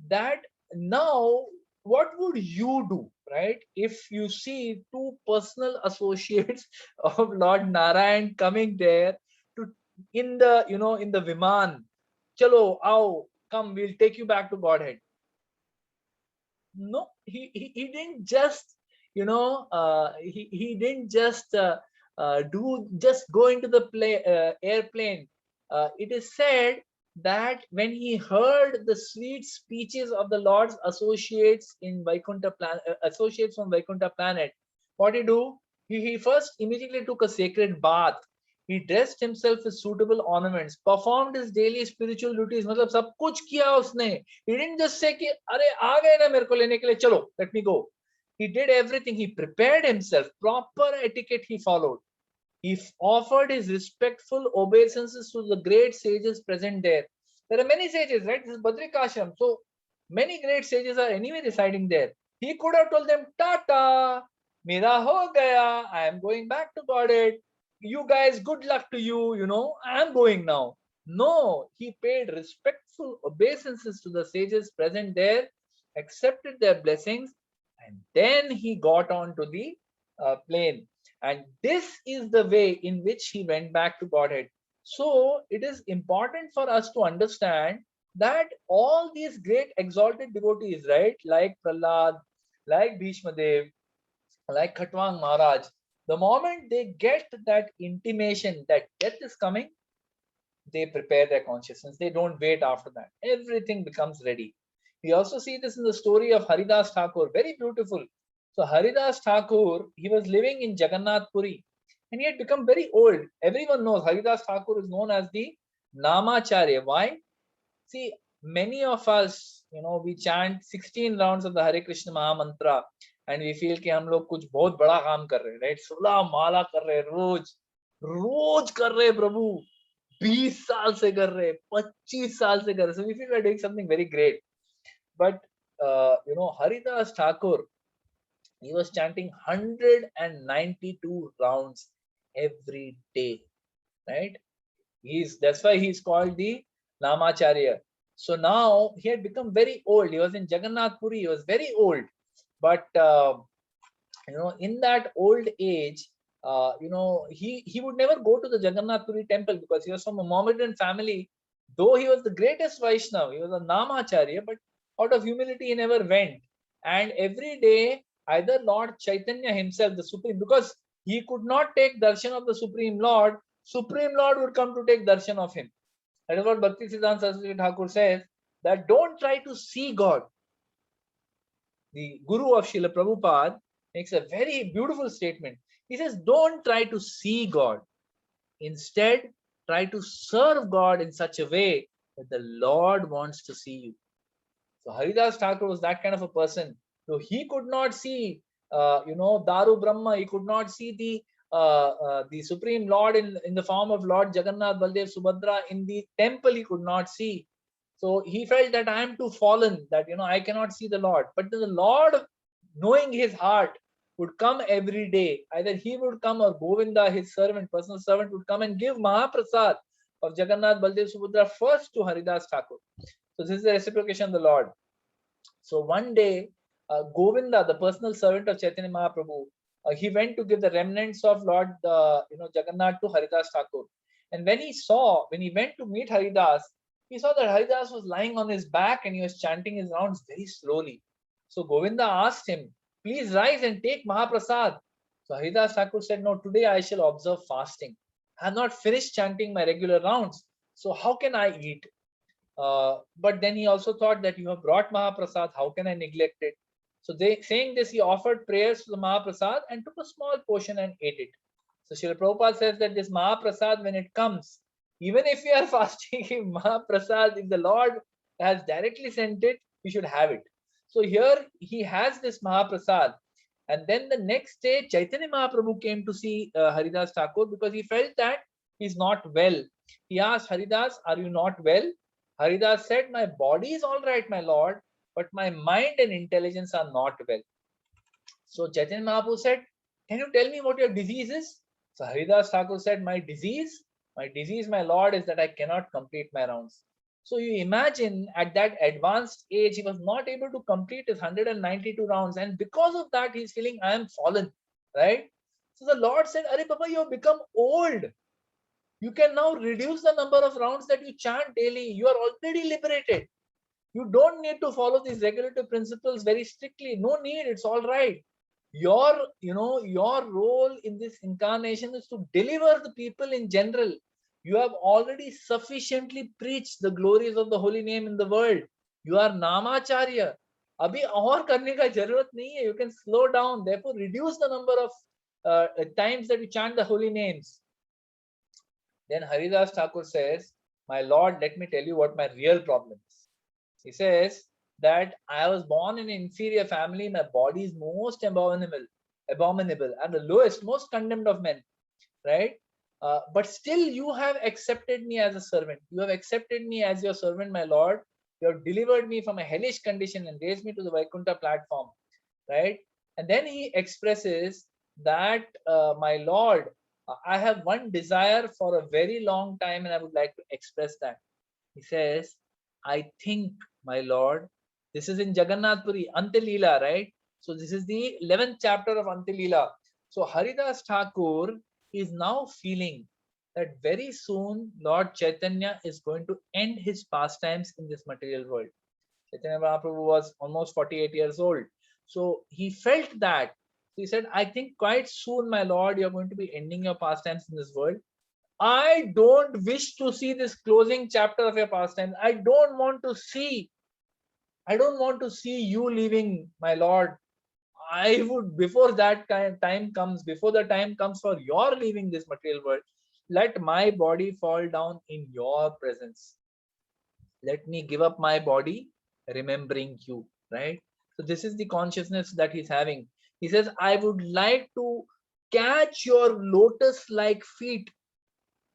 that now what would you do, right, if you see two personal associates of Lord Narayan coming there to in the in the Viman, chalo आओ, come, we'll take you back to Godhead. No, he didn't just he didn't just go into the airplane. It is said that when he heard the sweet speeches of the Lord's associates in Vaikuntha associates from Vaikuntha planet, what he do? He first immediately took a sacred bath. He dressed himself with suitable ornaments, performed his daily spiritual duties. मतलब सब कुछ किया उसने. He didn't just say कि अरे आ गए ना मेरे को लेने के लिए, चलो, let me go. He did everything. He prepared himself. Proper etiquette he followed. He offered his respectful obeisances to the great sages present there. There are many sages, right? This is Badrikashram. So many great sages are anyway residing there. He could have told them, Tata, mera ho gaya. I am going back to Godhead. You guys, good luck to you. I am going now. No, he paid respectful obeisances to the sages present there, accepted their blessings, and then he got on to the plane. And this is the way in which he went back to Godhead. So it is important for us to understand that all these great exalted devotees, right, like Prahlad, like Bhishma Dev, like Khatwang Maharaj, the moment they get that intimation that death is coming, they prepare their consciousness. They don't wait after that. Everything becomes ready. We also see this in the story of Haridas Thakur, very beautiful. So Haridas Thakur, he was living in Jagannath Puri and he had become very old. Everyone knows Haridas Thakur is known as the Namacharya. Why? See, many of us, we chant 16 rounds of the Hare Krishna Maha Mantra and we feel कि हम लोग कुछ बहुत बड़ा काम कर रहे हैं, right? 16 माला कर रहे हैं, रोज कर रहे हैं प्रभु, 20 साल से कर रहे, 25 साल से कर रहे. So we feel we're doing something very great. But Haridas Thakur, he was chanting 192 rounds every day, right? That's why he's called the Namacharya. So now he had become very old. He was in Jagannath Puri. He was very old. But in that old age, he would never go to the Jagannath Puri temple because he was from a Mohammedan family. Though he was the greatest Vaishnava, he was a Namacharya, but out of humility he never went. And every day, either Lord Chaitanya himself, the Supreme, because he could not take darshan of the Supreme Lord would come to take darshan of him. That is what Bhaktisiddhanta Saraswati Thakur says, that don't try to see God. The Guru of Srila Prabhupada makes a very beautiful statement. He says, don't try to see God. Instead, try to serve God in such a way that the Lord wants to see you. So Haridas Thakur was that kind of a person. So he could not see, Daru Brahma. He could not see the Supreme Lord in the form of Lord Jagannath, Baldev, Subhadra. In the temple, he could not see. So he felt that I am too fallen, that I cannot see the Lord. But the Lord, knowing his heart, would come every day. Either he would come or Govinda, his servant, personal servant, would come and give Mahaprasad of Jagannath, Baldev, Subhadra first to Haridas Thakur. So this is the reciprocation of the Lord. So one day, Govinda, the personal servant of Chaitanya Mahaprabhu, he went to give the remnants of Lord Jagannath to Haridas Thakur. And when he went to meet Haridas, he saw that Haridas was lying on his back and he was chanting his rounds very slowly. So Govinda asked him, please rise and take Mahaprasad. So Haridas Thakur said, no, today I shall observe fasting. I have not finished chanting my regular rounds. So how can I eat? But then he also thought that you have brought Mahaprasad, how can I neglect it? So saying this, he offered prayers to the Mahaprasad and took a small portion and ate it. So Srila Prabhupada says that this Mahaprasad, when it comes, even if we are fasting, if Mahaprasad, if the Lord has directly sent it, we should have it. So here he has this Mahaprasad. And then the next day, Chaitanya Mahaprabhu came to see Haridas Thakur because he felt that he's not well. He asked Haridas, are you not well? Haridas said, my body is all right, my Lord, but my mind and intelligence are not well. So Chaitanya Mahaprabhu said, can you tell me what your disease is? So Haridas Thakur said, my disease, my Lord, is that I cannot complete my rounds. So you imagine at that advanced age, he was not able to complete his 192 rounds. And because of that, he's feeling, I am fallen, right? So the Lord said, Are Baba, you have become old. You can now reduce the number of rounds that you chant daily. You are already liberated. You don't need to follow these regulative principles very strictly. No need. It's all right. Your role in this incarnation is to deliver the people in general. You have already sufficiently preached the glories of the holy name in the world. You are Namacharya. Abhi aur karne ka zarurat nahi hai. You can slow down. Therefore, reduce the number of times that you chant the holy names. Then Haridas Thakur says, my Lord, let me tell you what my real problem is. He says that I was born in an inferior family. My body is most abominable, and the lowest, most condemned of men, right? But still you have accepted me as a servant. You have accepted me as your servant, my Lord. You have delivered me from a hellish condition and raised me to the Vaikuntha platform, right? And then he expresses that, my Lord, I have one desire for a very long time and I would like to express that. He says, I think, my Lord, this is in Jagannath Puri, Antilila, right? So this is the 11th chapter of Antilila. So Haridas Thakur is now feeling that very soon Lord Chaitanya is going to end his pastimes in this material world. Chaitanya Mahaprabhu was almost 48 years old. So he felt that. He said, I think quite soon, my Lord, you're going to be ending your pastimes in this world. I don't wish to see this closing chapter of your pastimes. I don't want to see you leaving, my Lord. I would, before that time comes, before the time comes for your leaving this material world, let my body fall down in your presence. Let me give up my body remembering you, right? So this is the consciousness that he's having. He says, I would like to catch your lotus like feet,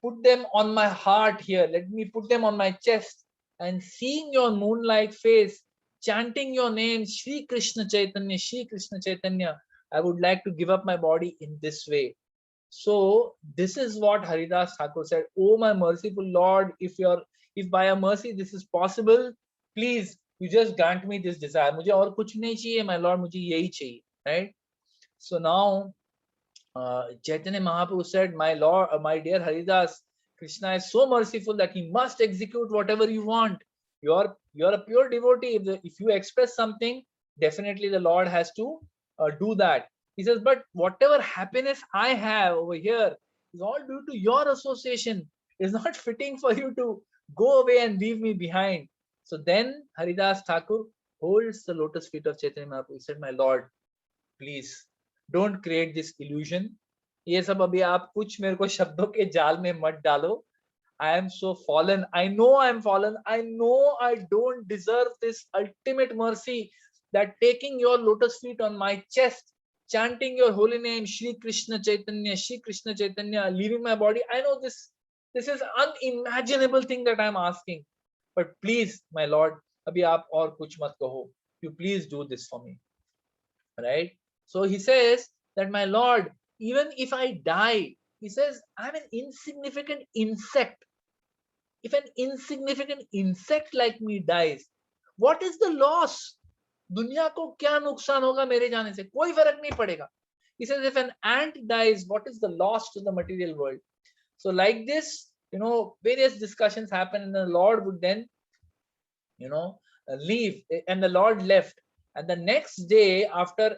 put them on my heart here, let me put them on my chest, and seeing your moon-like face, chanting your name, Shri Krishna Chaitanya, Shri Krishna Chaitanya, I would like to give up my body in this way. So this is what Haridas Thakur said, oh my merciful Lord, if by your mercy this is possible, please, you just grant me this desire. मुझे और कुछ नहीं चाहिए, my Lord, मुझे यही चाहिए, right? So now Chaitanya Mahaprabhu said, my Lord, my dear Haridas, Krishna is so merciful that he must execute whatever you want. You're a pure devotee. If you express something, definitely the Lord has to do that. He says, but whatever happiness I have over here is all due to your association. It's not fitting for you to go away and leave me behind. So then Haridas Thakur holds the lotus feet of Chaitanya Mahaprabhu. He said, my Lord, please don't create this illusion. ये सब अभी आप कुछ मेरे को शब्दों के जाल में मत डालो. I am so fallen. I know I am fallen. I know I don't deserve this ultimate mercy, that taking your lotus feet on my chest, chanting your holy name, Shri Krishna Chaitanya, Shri Krishna Chaitanya, leaving my body. I know this is unimaginable thing that I am asking. But please, my Lord, abhi aap aur kuch mat kaho. You please do this for me. Right? So he says that, my Lord, even if I die, he says, I'm an insignificant insect. If an insignificant insect like me dies, what is the loss? दुनिया को क्या नुकसान होगा मेरे जाने से? कोई फर्क नहीं पड़ेगा. He says, if an ant dies, what is the loss to the material world? So like this, various discussions happen, and the Lord would then, leave, and the Lord left. And the next day, after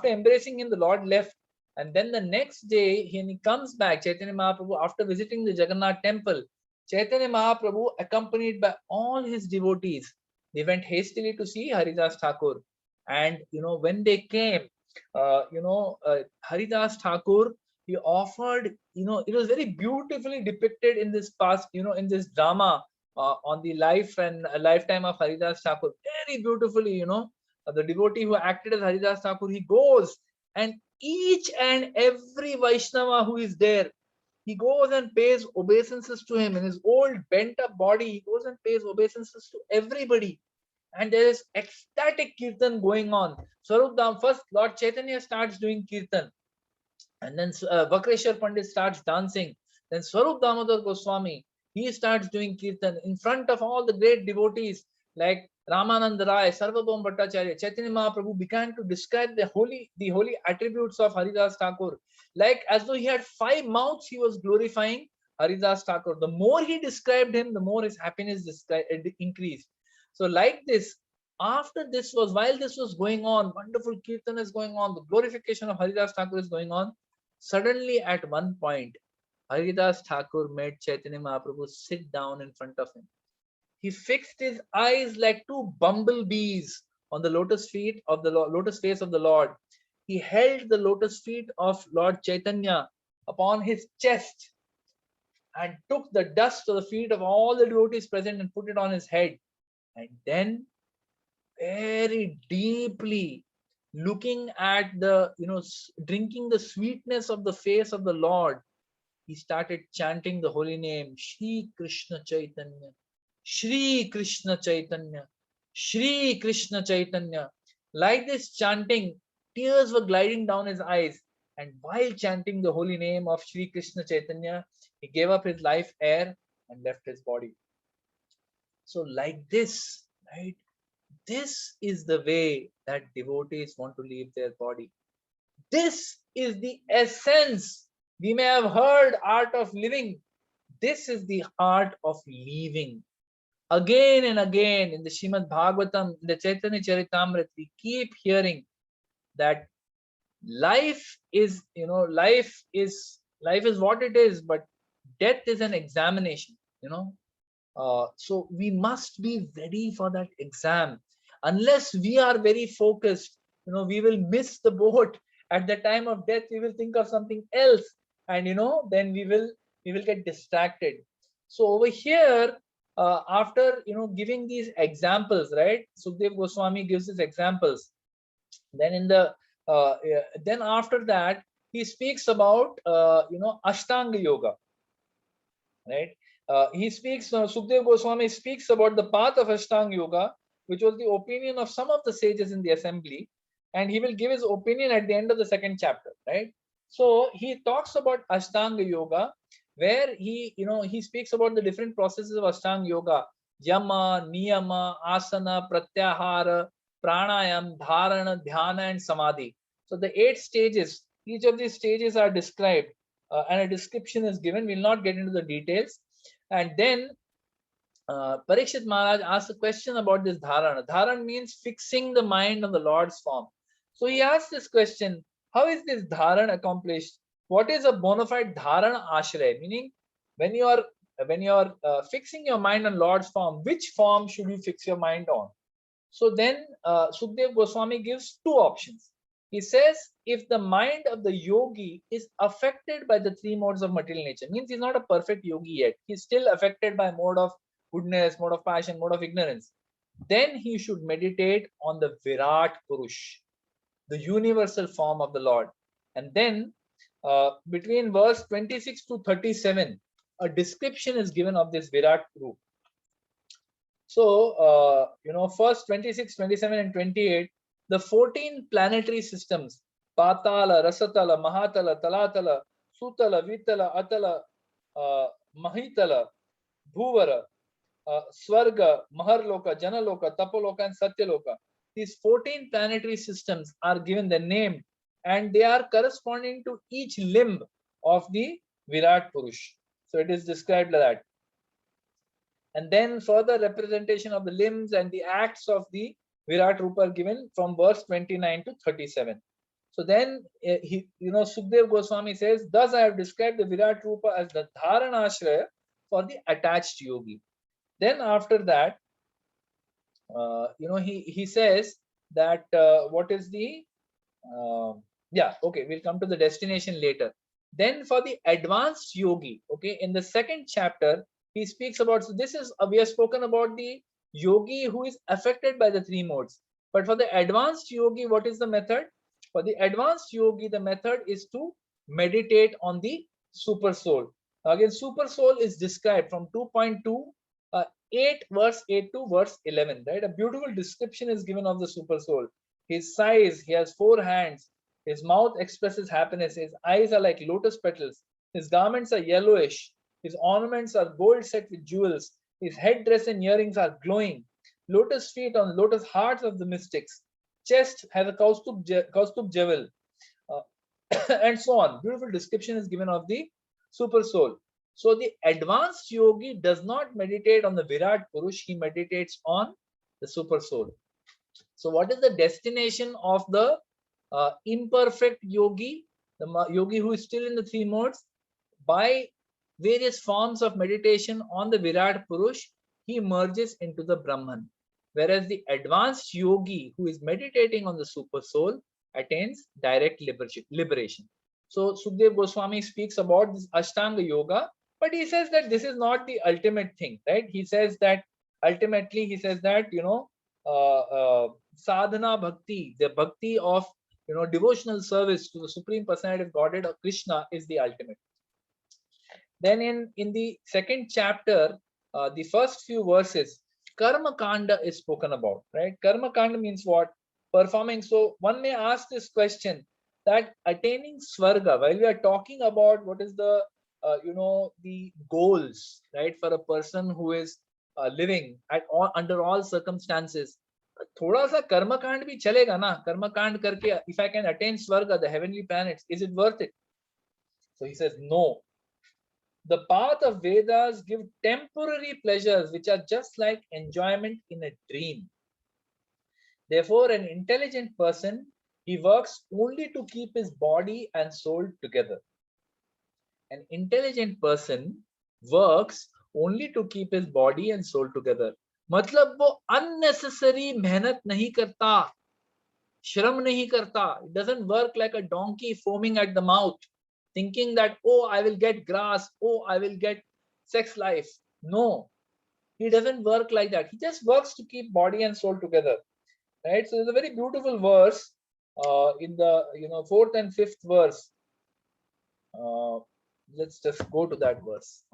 embracing him, the Lord left. And then the next day, he comes back, Chaitanya Mahaprabhu, after visiting the Jagannath temple, Chaitanya Mahaprabhu, accompanied by all his devotees, they went hastily to see Haridas Thakur. And when they came, Haridas Thakur, he offered, it was very beautifully depicted in this past, in this drama on the life and lifetime of Haridas Thakur. Very beautifully, the devotee who acted as Haridas Thakur, he goes and each and every Vaishnava who is there, he goes and pays obeisances to him in his old bent up body. He goes and pays obeisances to everybody. And there is ecstatic kirtan going on. Swarup Dham, first Lord Chaitanya starts doing kirtan. And then Vakreshwar Pandit starts dancing. Then Swarup Damodar Goswami, he starts doing kirtan in front of all the great devotees like Ramananda Rai, Sarvabhaum Bhattacharya. Chaitanya Mahaprabhu began to describe the holy attributes of Haridas Thakur. Like as though he had 5 mouths, he was glorifying Haridas Thakur. The more he described him, the more his happiness increased. So like this, while this was going on, wonderful kirtan is going on, the glorification of Haridas Thakur is going on. Suddenly at one point, Haridas Thakur made Chaitanya Mahaprabhu sit down in front of him. He fixed his eyes like 2 bumblebees on the lotus feet of the lotus face of the Lord. He held the lotus feet of Lord Chaitanya upon his chest and took the dust of the feet of all the devotees present and put it on his head. And then very deeply looking at the, drinking the sweetness of the face of the Lord, he started chanting the holy name, Shri Krishna Chaitanya, Shri Krishna Chaitanya, Shri Krishna Chaitanya. Like this chanting, tears were gliding down his eyes. And while chanting the holy name of Shri Krishna Chaitanya, he gave up his life air and left his body. So like this, right? This is the way that devotees want to leave their body. This is the essence. We may have heard art of living. This is the art of leaving. Again and again in the Srimad Bhagavatam, in the Chaitanya Charitamrita, we keep hearing that life is what it is, but death is an examination. So we must be ready for that exam. Unless we are very focused, we will miss the boat. At the time of death, we will think of something else, and then we will get distracted. So over here, after giving these examples, right? Sukdev Goswami gives these examples. Then then after that, he speaks about Ashtanga Yoga, right? Sukdev Goswami speaks about the path of Ashtanga Yoga, which was the opinion of some of the sages in the assembly, and he will give his opinion at the end of the 2nd chapter, right? So he talks about Ashtanga Yoga, where he speaks about the different processes of Ashtanga Yoga: Yama, Niyama, Asana, Pratyahara, Pranayam, Dharana, Dhyana, and Samadhi. So the 8 stages, each of these stages are described, and a description is given. We'll not get into the details. And then Parikshit Maharaj asked a question about this dharana. Dharana means fixing the mind on the Lord's form. So he asked this question: how is this dharana accomplished? What is a bona fide dharana ashraya? Meaning, when you are fixing your mind on Lord's form, which form should you fix your mind on? So then Sukdev Goswami gives 2 options. He says, if the mind of the yogi is affected by the 3 modes of material nature, means he's not a perfect yogi yet, he's still affected by mode of goodness, mode of passion, mode of ignorance, then he should meditate on the Virat Purush, the universal form of the Lord. And then between verse 26 to 37, a description is given of this Virat Purush. So, first 26, 27, and 28, the 14 planetary systems, Patala, Rasatala, Mahatala, Talatala, Sutala, Vitala, Atala, Mahitala, Bhuvara, Swarga, Maharloka, Janaloka, Tapoloka, and Satyaloka. These 14 planetary systems are given the name, and they are corresponding to each limb of the Virat Purush. So it is described like that. And then further representation of the limbs and the acts of the Virat Rupa are given from verse 29 to 37. So then, Sukdev Goswami says, thus I have described the Virat Rupa as the Dharana Ashraya, for the attached yogi. Then after that, he says that what is the yeah, okay, we'll come to the destination later. Then for the advanced yogi, okay, in the second chapter, he speaks about, so this is, we have spoken about the yogi who is affected by the three modes. But for the advanced yogi, what is the method? For the advanced yogi, the method is to meditate on the super soul. Again, super soul is described from 2.2, 8 verse 8 to verse 11, right? A beautiful description is given of the super soul. His size, he has 4 hands, his mouth expresses happiness, his eyes are like lotus petals, his garments are yellowish, his ornaments are gold set with jewels, his headdress and earrings are glowing, lotus feet on lotus hearts of the mystics, chest has a kaustubh jewel, uh, and so on. Beautiful description is given of the super soul. So the advanced yogi does not meditate on the Virat Purush, he meditates on the super soul. So what is the destination of the imperfect yogi, the yogi who is still in the three modes? By various forms of meditation on the Virat Purush, he merges into the Brahman. Whereas the advanced yogi who is meditating on the super soul attains direct liberation. So Sukdev Goswami speaks about this Ashtanga yoga, but he says that this is not the ultimate thing, right? He says that ultimately, he says that, sadhana bhakti, the bhakti of, devotional service to the Supreme Personality of Godhead or Krishna is the ultimate. Then in the second chapter, the first few verses, Karma Kanda is spoken about, right? Karma Kanda means what? Performing. So one may ask this question, that attaining Swarga, while we are talking about what is the, the goals, right, for a person who is living at all, under all circumstances, थोड़ा सा कर्म कांड भी चलेगा ना, कर्म कांड करके if I can attain Swarga, the heavenly planets, is it worth it? So he says no. The path of Vedas give temporary pleasures which are just like enjoyment in a dream. Therefore, an intelligent person, he works only to keep his body and soul together. An intelligent person works only to keep his body and soul together. मतलब वो unnecessary मेहनत नहीं करता, श्रम नहीं करता. It doesn't work like a donkey foaming at the mouth, thinking that, oh, I will get grass, oh, I will get sex life. No, he doesn't work like that. He just works to keep body and soul together, right? So there's a very beautiful verse in the 4th and 5th verse. Let's just go to that verse.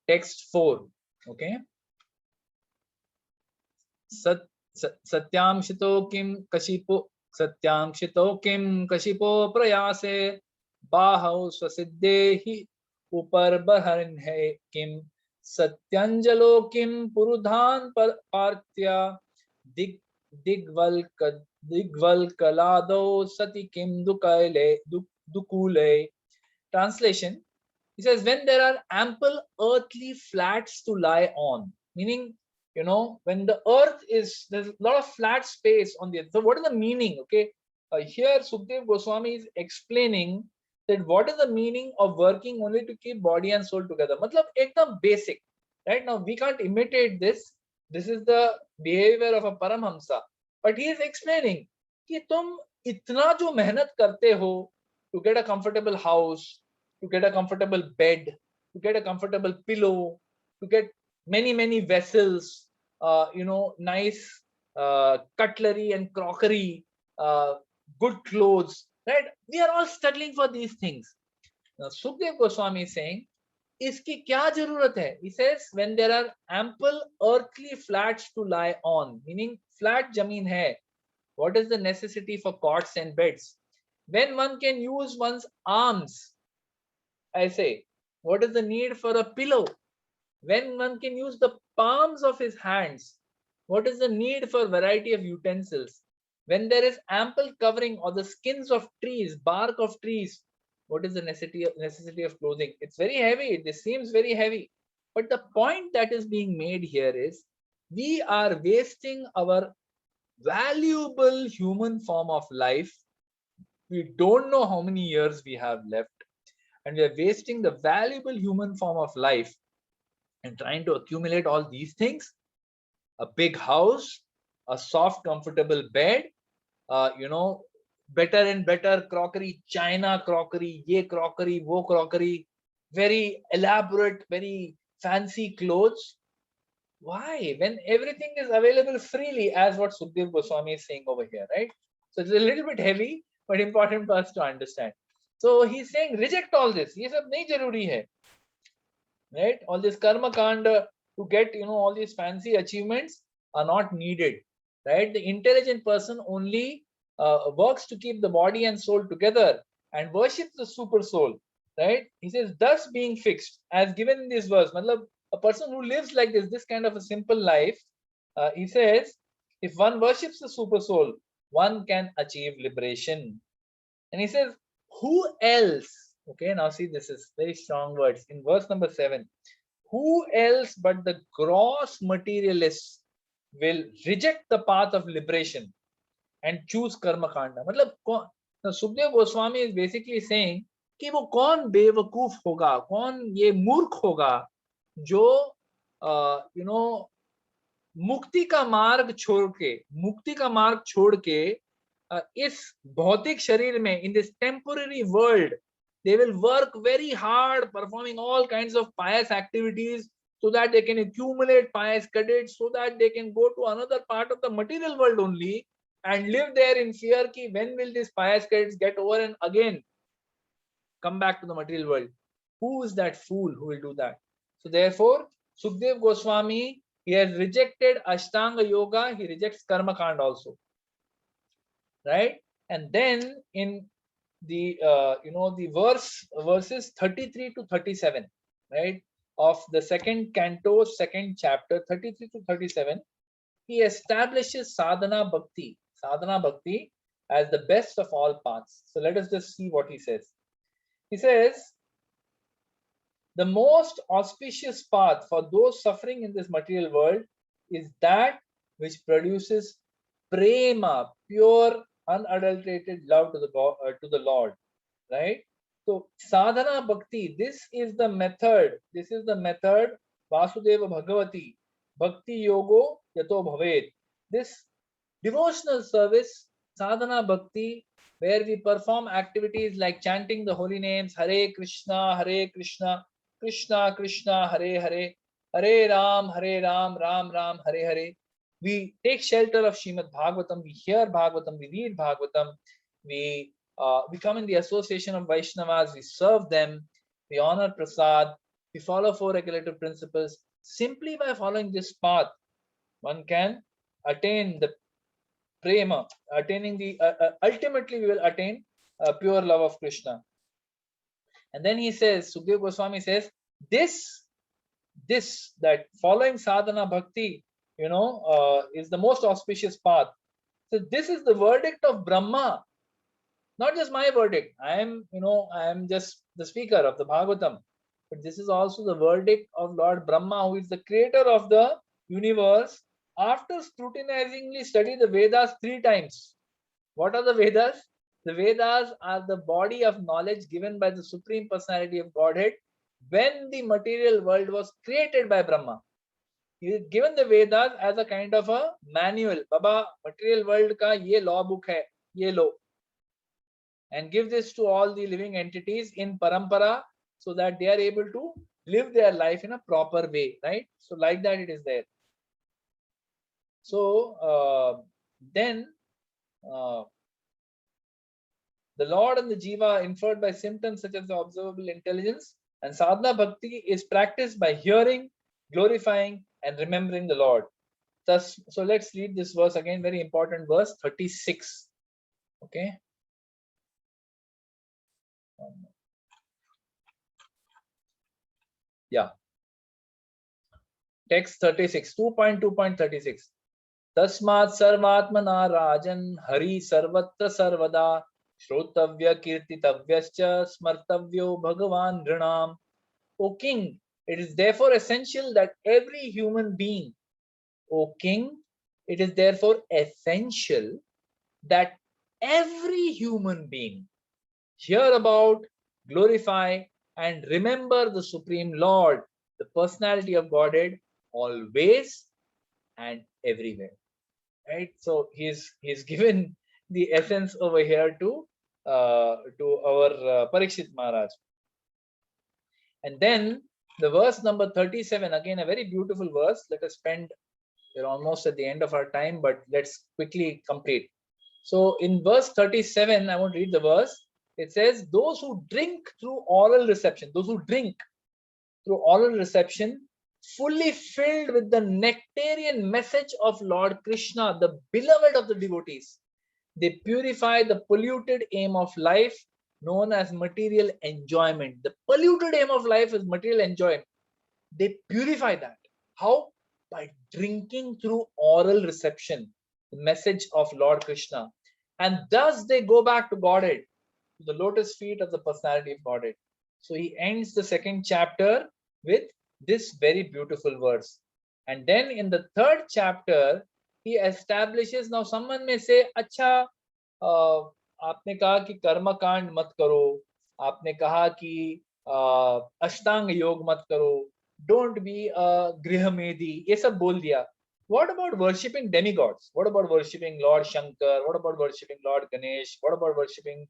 Text 4, okay. सत्यांशितो किं कशिपो प्रयासे बाहौ स्वसिद्धेहि उपरबहन्हे किं सत्यंजलो किं पुरुधान पार्थ्या दिग्वल्कलादो सति किं दुकूले. Translation, he says, when there are ample earthly flats to lie on, meaning, when the earth is, there's a lot of flat space on the earth. So what is the meaning? Okay, here Sukdev Goswami is explaining that what is the meaning of working only to keep body and soul together. Matlab ekdam basic, right? Now we can't imitate this. This is the behavior of a Paramhamsa. But he is explaining कि तुम इतना जो मेहनत करते हो to get a comfortable house, to get a comfortable bed, to get a comfortable pillow, to get many vessels, nice cutlery and crockery, good clothes, right? We are all struggling for these things. Now Sukdev Goswami is saying, iski kya jarurat hai? He says, when there are ample earthly flats to lie on, meaning flat jameen hai, what is the necessity for cots and beds? When one can use one's arms, I say, what is the need for a pillow? When one can use the palms of his hands, what is the need for variety of utensils? When there is ample covering or the skins of trees, bark of trees, what is the necessity of clothing? It's very heavy. This seems very heavy. But the point that is being made here is we are wasting our valuable human form of life. We don't know how many years we have left, and we are wasting the valuable human form of life and trying to accumulate all these things: a big house, a soft, comfortable bed, better and better crockery, china crockery, ye crockery, wo crockery, very elaborate, very fancy clothes. Why? When everything is available freely, as what Sukhdev Goswami is saying over here, right? So it's a little bit heavy, but important for us to understand. So he's saying, reject all this. Ye sab nahi zaruri hai, right? All this karma kanda to get, all these fancy achievements are not needed, right? The intelligent person only works to keep the body and soul together and worships the super soul, right? He says, thus being fixed, as given in this verse, matlab, a person who lives like this kind of a simple life, he says, if one worships the super soul, one can achieve liberation. And he says, who else? Okay, now see, this is very strong words in verse number 7. Who else but the gross materialists will reject the path of liberation and choose karma kanda? Matlab, Sukhdev Goswami is basically saying कि वो कौन बेवकूफ होगा, कौन ये मूर्ख होगा जो मुक्ति का मार्ग छोड़ के इस भौतिक शरीर में, in this temporary world, they will work very hard performing all kinds of pious activities so that they can accumulate pious credits, so that they can go to another part of the material world only and live there in fear ki when will these pious credits get over and again come back to the material world. Who is that fool who will do that? So therefore, Sukhdev Goswami, he has rejected Ashtanga Yoga, he rejects Karma Kanda also, right? And then in the the verses 33 to 37, right, of the second canto, second chapter, 33 to 37, he establishes sadhana bhakti as the best of all paths. So let us just see what he says. He says, the most auspicious path for those suffering in this material world is that which produces prema, pure, unadulterated love to the Lord, right? So sadhana bhakti, this is the method Vasudeva Bhagavati, bhakti yogo yato bhavet. This devotional service, sadhana bhakti, where we perform activities like chanting the holy names Hare Krishna, Krishna Krishna, Hare Hare, Hare Ram, Ram Ram, Hare Hare. We take shelter of Srimad Bhagavatam, we hear Bhagavatam, we read Bhagavatam, we come in the association of Vaishnavas, we serve them, we honor Prasad, we follow 4 regulative principles. Simply by following this path, one can attain the prema, attaining the ultimately we will attain pure love of Krishna. And then he says, Sukhdev Goswami says, that following sadhana bhakti, is the most auspicious path. So this is the verdict of Brahma, not just my verdict. I am just the speaker of the Bhagavatam, but this is also the verdict of Lord Brahma, who is the creator of the universe, after scrutinizingly study the Vedas 3 times. What are the Vedas? The Vedas are the body of knowledge given by the Supreme Personality of Godhead when the material world was created by Brahma. He is given the Vedas as a kind of a manual. Baba, material world ka ye law book hai, ye lo. And give this to all the living entities in parampara so that they are able to live their life in a proper way, right? So like that it is there. So then the Lord and the Jiva inferred by symptoms such as the observable intelligence, and sadhana bhakti is practiced by hearing, glorifying, and remembering the Lord. Thus, so let's read this verse again, very important verse 36. Okay. Yeah. Text 36, 2.2.36. Tasmat sarvatmana rajan hari sarvatra sarvada Shrotavya kirtitavyascha smartavyo bhagavan drinam. O king, it is therefore essential that every human being O king, it is therefore essential that every human being hear about, glorify, and remember the Supreme Lord, the personality of Godhead, always and everywhere. Right? So he's given the essence over here to our Parikshit Maharaj. And then the verse number 37, again a very beautiful verse. Let us spend, we're almost at the end of our time, but let's quickly complete. So in verse 37, I want to read the verse. It says, those who drink through oral reception, those who drink through oral reception, fully filled with the nectarian message of Lord Krishna, the beloved of the devotees, they purify the polluted aim of life known as material enjoyment. The polluted aim of life is material enjoyment. They purify that. How? By drinking through oral reception, the message of Lord Krishna. And thus they go back to Godhead, to the lotus feet of the personality of Godhead. So he ends the second chapter with this very beautiful verse. And then in the third chapter, he establishes, now someone may say, अच्छा, आपने कहा कि कर्म कांड मत करो, आपने कहा कि अष्टांग योग मत करो, don't be a grihamedi, ये सब बोल दिया. What about worshipping demigods? What about worshipping Lord Shankar? What about worshipping Lord Ganesh? What about worshipping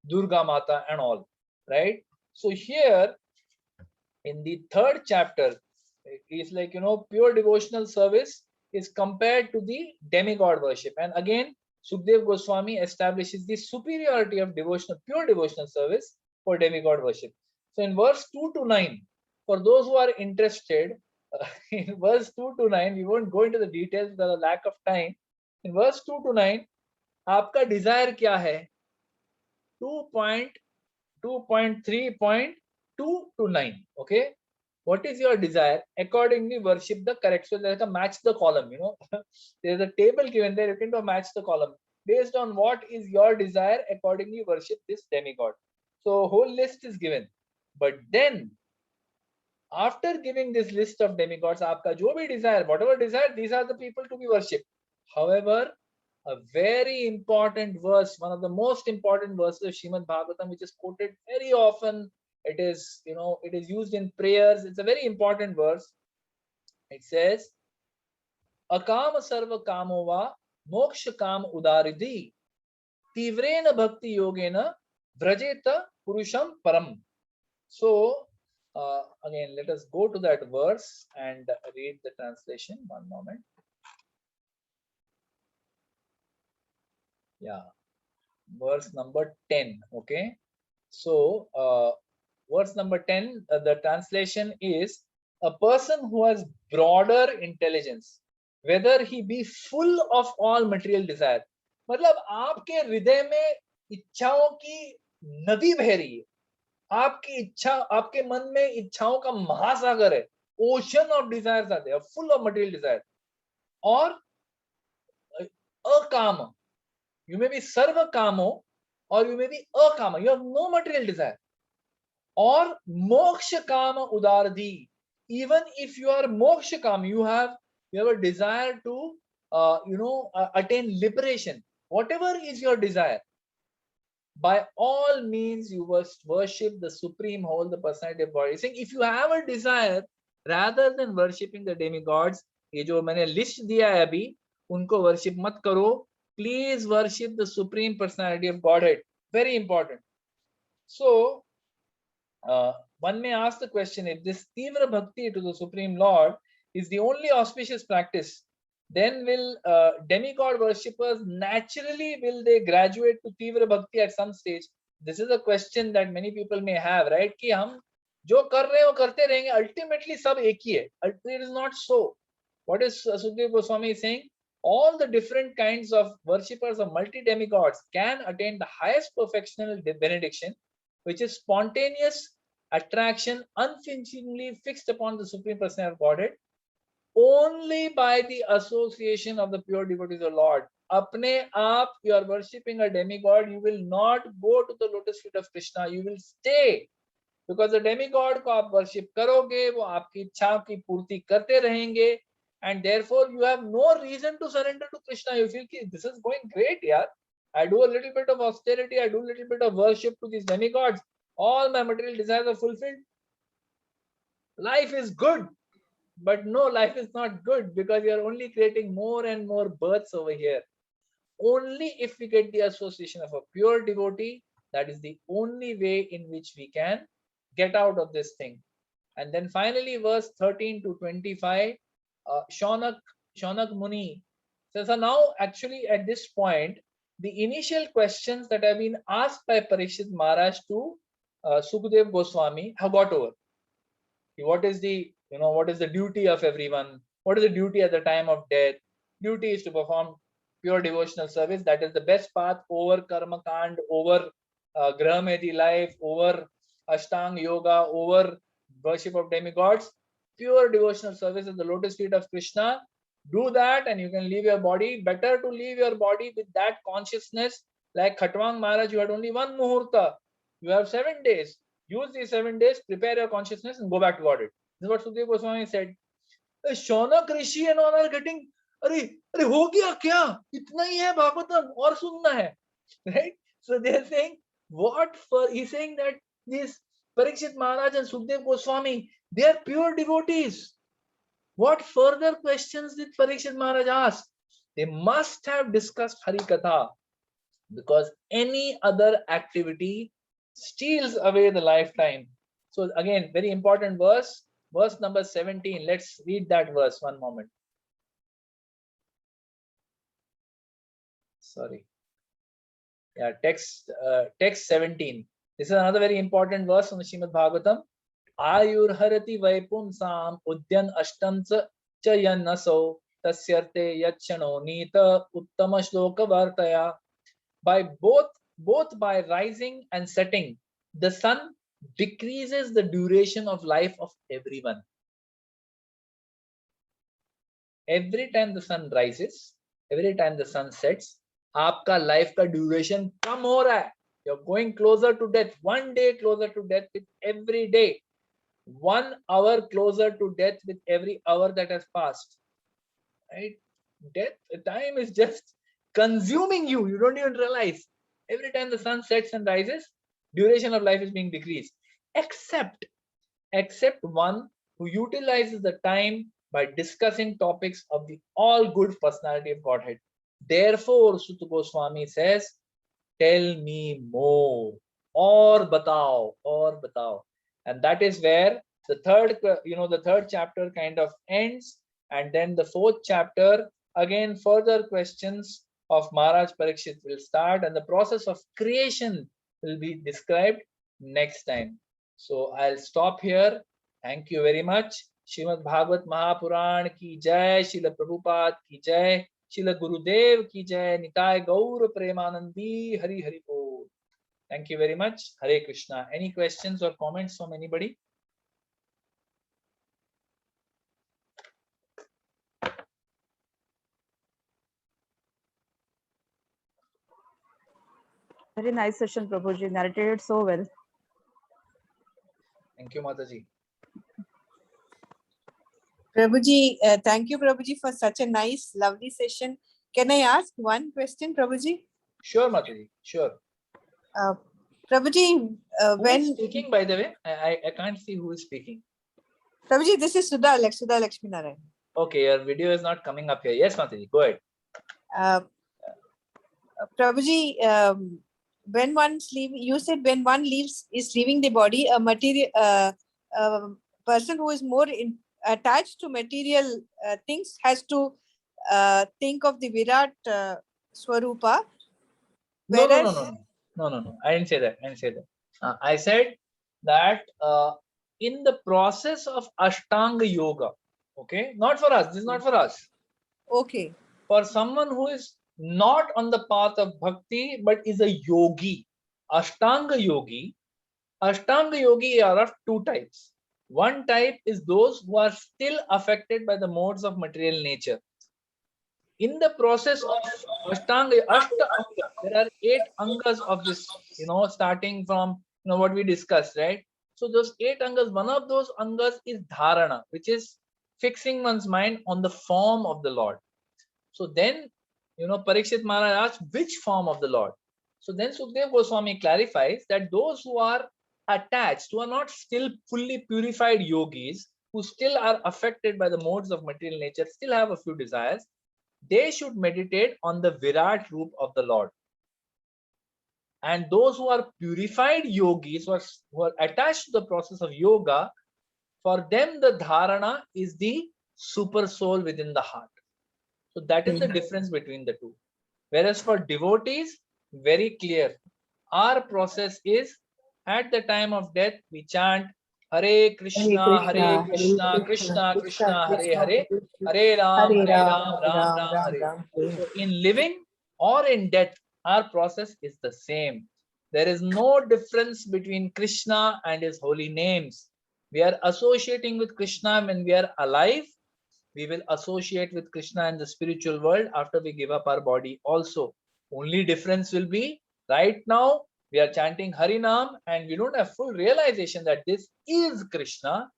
Durga Mata and all? Right? So here in the third chapter, is like, pure devotional service is compared to the demigod worship. And again, Sukdev Goswami establishes the superiority of pure devotional service for demigod worship. So in verse 2 to 9, for those who are interested, in verse 2 to 9, we won't go into the details because of lack of time. In verse 2 to 9, आपका desire क्या है? 2.3.2 to 9. Okay, what is your desire? Accordingly worship the correct. So there's a match the column, there's a table given there, you can do match the column based on what is your desire. Accordingly worship this demigod. So whole list is given, but then after giving this list of demigods, aapka jo bhi desire, whatever desire, these are the people to be worshipped. However, a very important verse, one of the most important verses of Srimad Bhagavatam, which is quoted very often. It is, it is used in prayers. It's a very important verse. It says, Akam sarva kamova moksha kam udaridhi tivrena bhakti yogena vrajeta purusham param. So, again, let us go to that verse and read the translation. One moment. Yeah, verse number 10. Okay, so verse number 10, the translation is, a person who has broader intelligence, whether he be full of all material desire. मतलब आपके हृदय में इच्छाओं की नदी बह रही है, आपकी इच्छा, आपके मन में इच्छाओं का महासागर है, ocean of desires are there, full of material desire. और अकाम, you may be sarva kamo, or you may be akama, you have no material desire. Or moksha kama udaradhi, even if you are moksha kama, you have a desire to attain liberation. Whatever is your desire, by all means you must worship the supreme whole, the personality of God. He's saying, if you have a desire, rather than worshipping the demigods, ये जो मैंने list दिया है अभी, उनको worship मत करो. Please worship the supreme personality of Godhead. Very important. So one may ask the question, if this Tivra Bhakti to the Supreme Lord is the only auspicious practice, then will demigod worshippers naturally, will they graduate to Tivra Bhakti at some stage? This is a question that many people may have, right? कि हम जो कर रहे हैं वो करते रहेंगे, ultimately सब एक ही है. It is not so. What is Sukdev Goswami saying? All the different kinds of worshippers of multi-demigods can attain the highest perfectional benediction, which is spontaneous attraction unflinchingly fixed upon the Supreme Personality of Godhead, only by the association of the pure devotees of Lord. Apne aap, you are worshipping a demigod, you will not go to the lotus feet of Krishna, you will stay. Because the demigod को आप worship करोगे, वो आपकी इच्छाओं की पूर्ति करते रहेंगे. and therefore you have no reason to surrender to Krishna. You feel this is going great, yeah. I do a little bit of austerity, I do a little bit of worship to these demigods, all my material desires are fulfilled. Life is good. But no, life is not good, because you are only creating more and more births over here. Only if we get the association of a pure devotee, that is the only way in which we can get out of this thing. And then finally, verse 13 to 25, Shaunak Muni says, so now actually at this point, the initial questions that have been asked by Parikshit Maharaj to Sukadev Goswami have got over. What is the duty of everyone? What is the duty at the time of death? Duty is to perform pure devotional service. That is the best path over karma kand, over grahamedi life, over ashtang yoga, over worship of demigods. Pure devotional service at the lotus feet of Krishna. Do that and you can leave your body. Better to leave your body with that consciousness. Like Khatwang Maharaj, you had only one muhurta. You have 7 days. Use these 7 days, prepare your consciousness and go back to Godhead. This is what Sukadeva Goswami said. Shaunak Rishi and all are getting, अरे हो गया क्या? इतना ही है भागवतम और सुनना है, right? So they are saying, what for? He's saying that these Parikshit Maharaj and Sukadeva Goswami, they are pure devotees. What further questions did Parikshit Maharaj ask? They must have discussed Hari Katha, because any other activity steals away the lifetime. So again, very important verse number 17. Let's read that verse. One moment. Sorry. Yeah, text 17. This is another very important verse from the Srimad Bhagavatam. Ayur harati vaipumsam udyan ashtam cha yannaso tasyarte yachano nita uttama shloka vartaya. By both by rising and setting, the sun decreases the duration of life of everyone. Every time the sun rises, every time the sun sets, आपका life का duration कम हो रहा है. You're going closer to death, 1 day closer to death with every day, 1 hour closer to death with every hour that has passed. Right? Death, time is just consuming you. You don't even realize. Every time the sun sets and rises, duration of life is being decreased. Except one who utilizes the time by discussing topics of the all good personality of Godhead. Therefore, Suta Goswami says, tell me more, or batao. And that is where the third chapter kind of ends. And then the 4th chapter, again, further questions of Maharaj Parikshit will start, and the process of creation will be described next time. So I'll stop here. Thank you very much. Srimad Bhagavat Mahapuran ki jai, Srila Prabhupada ki jai, Srila Gurudev ki jai, Nitai Gaur Premanandi, Hari Hari Bol. Thank you very much. Hare Krishna. Any questions or comments from anybody? Very nice session, Prabhuji. Narrated so well. Thank you, Mataji. Prabhuji, thank you, Prabhuji, for such a nice, lovely session. Can I ask one question, Prabhuji? Sure, Mataji. Sure. Prabhuji, Who is speaking, by the way? I can't see who is speaking. Prabhuji, this is Sudha Lakshmi Narayan. Okay, your video is not coming up here. Yes, Mataji, go ahead. Prabhuji, when one's leaving, you said when one is leaving the body, a material person who is more attached to material things has to think of the Virat Swarupa. No. I didn't say that. I said that in the process of Ashtanga Yoga, okay, not for us. This is not for us. Okay. For someone who is not on the path of bhakti but is a yogi, Ashtanga yogi are of 2 types. One type is those who are still affected by the modes of material nature. In the process of Ashtanga, there are 8 angas of this, starting from what we discussed, right? So those 8 angas, one of those angas is dharana, which is fixing one's mind on the form of the Lord. So then, Parikshit Maharaj asked, which form of the Lord? So then Sukdev Goswami clarifies that those who are attached, who are not still fully purified yogis, who still are affected by the modes of material nature, still have a few desires, they should meditate on the Virat Roop of the Lord. And those who are purified yogis, who are attached to the process of yoga, for them the dharana is the super soul within the heart. So that is the difference between the two. Whereas for devotees, very clear. Our process is, at the time of death, we chant Hare Krishna, Hare Krishna, Krishna Krishna, Hare Hare, Hare Ram, Ram Ram, Hare. So in living or in death, our process is the same. There is no difference between Krishna and his holy names. We are associating with Krishna when we are alive. We will associate with Krishna in the spiritual world after we give up our body also. Only difference will be, right now we are chanting Harinam and we don't have full realization that this is Krishna,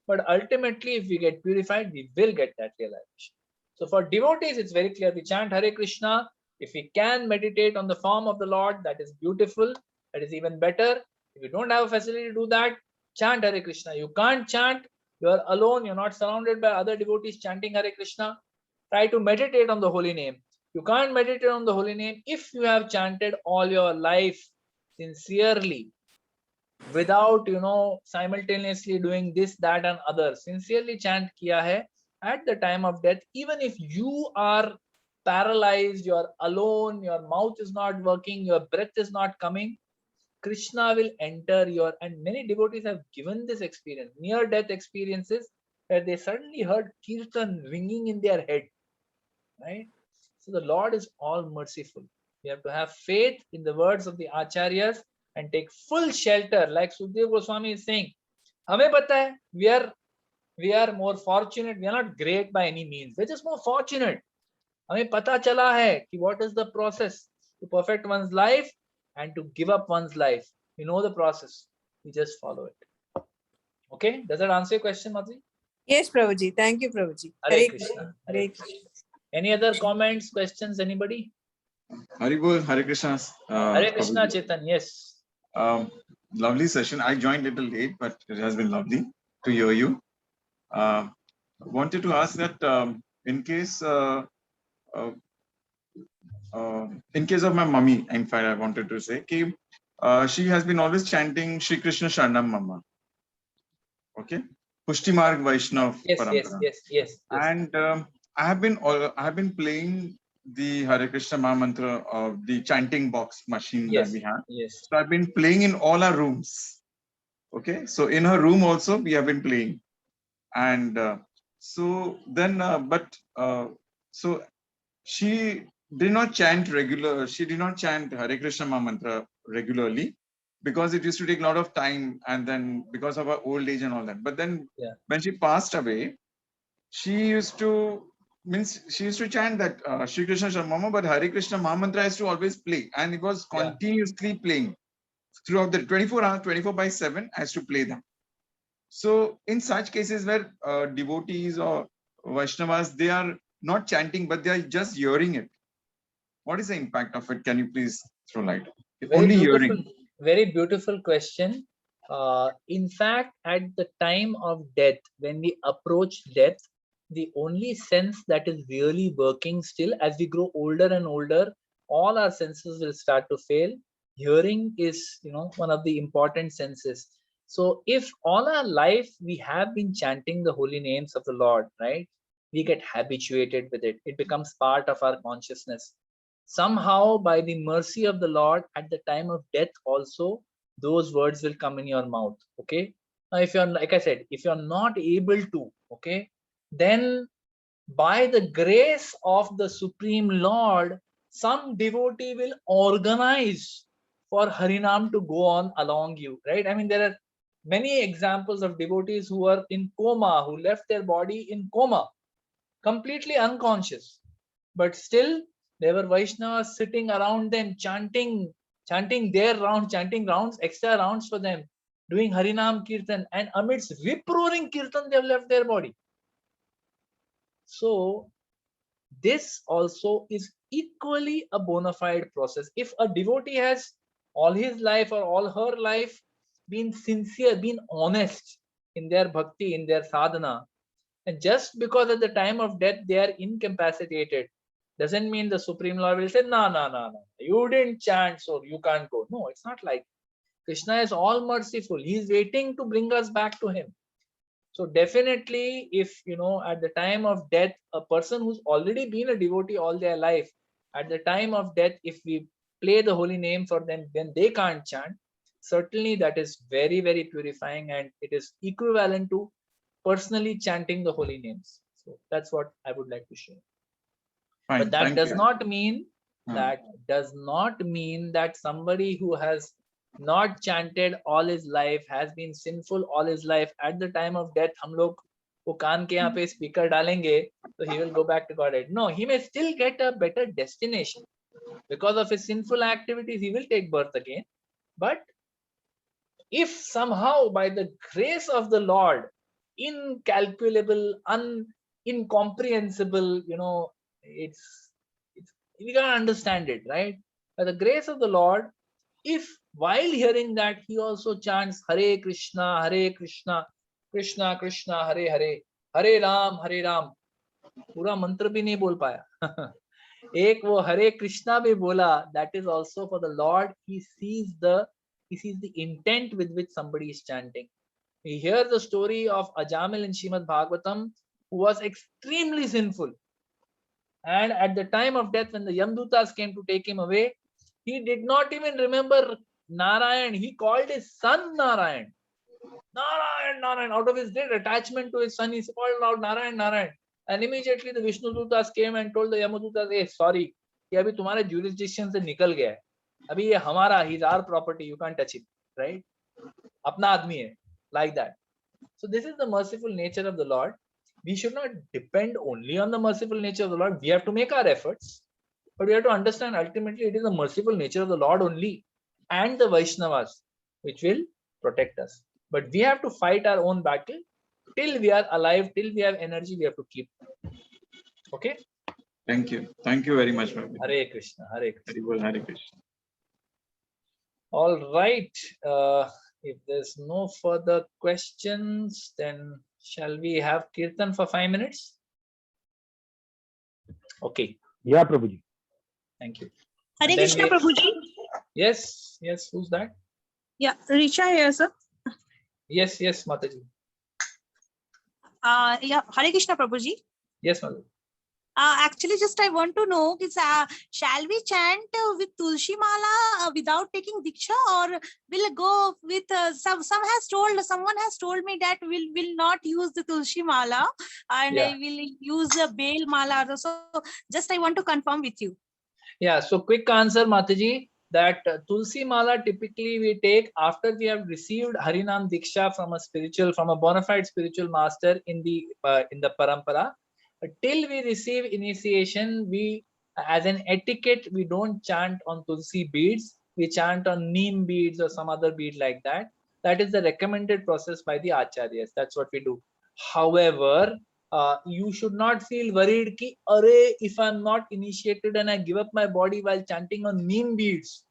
but ultimately if we get purified, we will get that realization. So for devotees, it's very clear. We chant Hare Krishna. If we can meditate on the form of the Lord, that is beautiful. That is even better. If you don't have a facility to do that, chant Hare Krishna. You can't chant, you are alone, you're not surrounded by other devotees chanting Hare Krishna. Try to meditate on the holy name. You can't meditate on the holy name if you have chanted all your life sincerely, without simultaneously doing this, that and other. Sincerely chant kiya hai. At the time of death, even if you are paralyzed, you're alone, your mouth is not working, your breath is not coming, Krishna will enter your, and many devotees have given this experience, near death experiences, where they suddenly heard kirtan ringing in their head, right? So the Lord is all merciful. We have to have faith in the words of the acharyas and take full shelter, like Sukdev Goswami is saying. Hame pata hai, we are more fortunate. We are not great by any means. We're just more fortunate. Hame pata chala hai ki what is the process to perfect one's life and to give up one's life. We know the process. We just follow it. Okay? Does that answer your question, Madhuri? Yes, Prabhuji. Thank you, Prabhuji. Hare Krishna. Hare Krishna. Any other comments, questions, anybody? Hari Bol, Hare Krishna. Hare Krishna, Chetan, yes. Lovely session. I joined a little late, but it has been lovely to hear you. Wanted to ask that in case of my mummy, in fact, I wanted to say, she has been always chanting Shri Krishna Sharnam Mama. Okay, Pushti Marg Vaishnav Parampara. Yes. And I have been playing the Hare Krishna Maha Mantra of the chanting box machine that we have. Yes. So I've been playing in all our rooms. Okay, so in her room also we have been playing, and so she did not chant She did not chant Hare Krishna Maha Mantra regularly, because it used to take a lot of time, and then because of her old age and all that. But then when she passed away, she used to chant that Shri Krishna Sharmama, but Hare Krishna Maha Mantra has to always play, and it was continuously playing throughout the 24 hours, 24/7 has to play them. So in such cases where devotees or Vaishnavas, they are not chanting, but they are just hearing it, what is the impact of it? Can you please throw light? Only hearing. Very beautiful question. In fact, at the time of death, when we approach death, the only sense that is really working still, as we grow older and older, all our senses will start to fail. Hearing is, one of the important senses. So if all our life we have been chanting the holy names of the Lord, right? We get habituated with it. It becomes part of our consciousness. Somehow, by the mercy of the Lord, at the time of death also, those words will come in your mouth. Okay. Now, if you're, like I said, if you're not able to, okay, then by the grace of the Supreme Lord, some devotee will organize for Harinam to go on along you, right? I mean, there are many examples of devotees who are in coma, who left their body in coma, completely unconscious, but still there were Vaishnavas sitting around them, chanting their rounds, chanting rounds, extra rounds for them, doing Harinam Kirtan, and amidst rip-roaring Kirtan, they have left their body. So this also is equally a bona fide process. If a devotee has all his life or all her life been sincere, been honest in their bhakti, in their sadhana, and just because at the time of death they are incapacitated, doesn't mean the Supreme Lord will say, no, no, no, no, you didn't chant, so you can't go. No, it's not like. Krishna is all merciful. He is waiting to bring us back to him. So definitely, if at the time of death, a person who's already been a devotee all their life, at the time of death, if we play the holy name for them, then they can't chant. Certainly, that is very, very purifying, and it is equivalent to personally chanting the holy names. So that's what I would like to share. Fine, But that thank does you. not mean Hmm. that somebody who has not chanted all his life, has been sinful all his life, at the time of death हम लोग वो कान के यहाँ पे speaker डालेंगे, so he will go back to Godhead. No, he may still get a better destination. Because of his sinful activities, he will take birth again. But if somehow by the grace of the Lord, incalculable, incomprehensible, it's we can't understand it, right? By the grace of the Lord, if while hearing that he also chants Hare Krishna, Krishna Krishna, Hare Hare, Hare Ram, पूरा मंत्र भी नहीं बोल पाया एक वो हरे कृष्णा भी बोला, that is also for the Lord. He sees the intent with which somebody is chanting. We hear the story of Ajamil in Srimad Bhagavatam, who was extremely sinful, and at the time of death, when the Yamdutas came to take him away, he did not even remember Narayan. He called his son Narayan. Narayan. Out of his great attachment to his son, he called out Narayan. And immediately the Vishnu Dutas came and told the Yamadutas, hey, sorry, ये अभी तुम्हारे jurisdiction से निकल गया है. अभी ये हमारा, he's our property, you can't touch it, right? अपना आदमी है, like that. So this is the merciful nature of the Lord. We should not depend only on the merciful nature of the Lord. We have to make our efforts, but we have to understand ultimately it is the merciful nature of the Lord only and the Vaishnavas which will protect us. But we have to fight our own battle till we are alive, till we have energy, we have to keep. Okay? Thank you. Thank you very much, Prabhuji. Hare Krishna, Hare Krishna. Very well, Hare Krishna. All right. If there's no further questions, then shall we have Kirtan for 5 minutes? Okay. Yeah, Prabhuji. Thank you. Hare And then Krishna, we- Prabhuji. Yes. Who's that? Yeah, Richa here, sir. Yes, Mataji. Yeah, Hare Krishna, Prabhuji. Yes, Mataji. Actually, just I want to know, shall we chant with Tulsi Mala without taking Diksha, or will go with someone has told me that will not use the Tulsi Mala and Yeah. will use the Bel Mala. So just I want to confirm with you. Yeah, so quick answer, Mataji, that Tulsi Mala typically we take after we have received Harinam Diksha from a bona fide spiritual master in the parampara. Till we receive initiation, we, as an etiquette, we don't chant on Tulsi beads. We chant on neem beads or some other bead like that. That is the recommended process by the acharyas. That's what we do. However, you should not feel worried ki, if I'm not initiated and I give up my body while chanting on neem beads,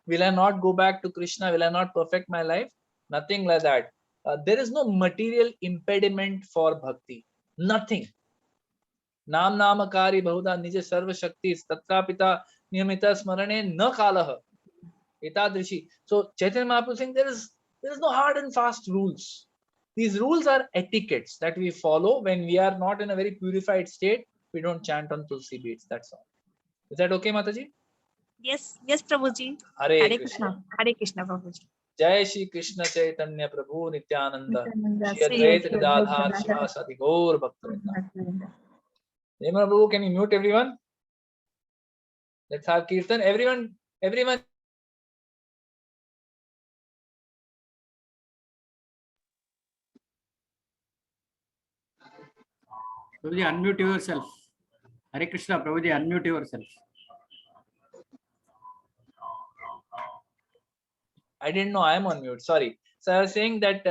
will I not go back to Krishna? Will I not perfect my life? Nothing like that. There is no material impediment for bhakti. Nothing. नाम नामकारी बहुधा निज सर्व शक्ति तत्कापिता नियमित स्मरणे न कालः एतादृशी. So Chaitanya Mahaprabhu saying there is no hard and fast rules. These rules are etiquettes that we follow when we are not in a very purified state. We don't chant on Tulsi beads. That's all. Is that okay, Mataji? Yes, Prabhuji. Hare Krishna. Hare Krishna, Prabhuji. Jai Shri Krishna Chaitanya Prabhu Nityananda. Nityananda, Shri Advaita Gadadhar Shivasadi Gaur Bhaktivinoda. Nirmala Prabhu, can you mute everyone? Let's have Kirtan. Everyone. Prabhuji, unmute yourself. Hare Krishna, Prabhuji, unmute yourself. I didn't know I am on mute. Sorry. So I was saying that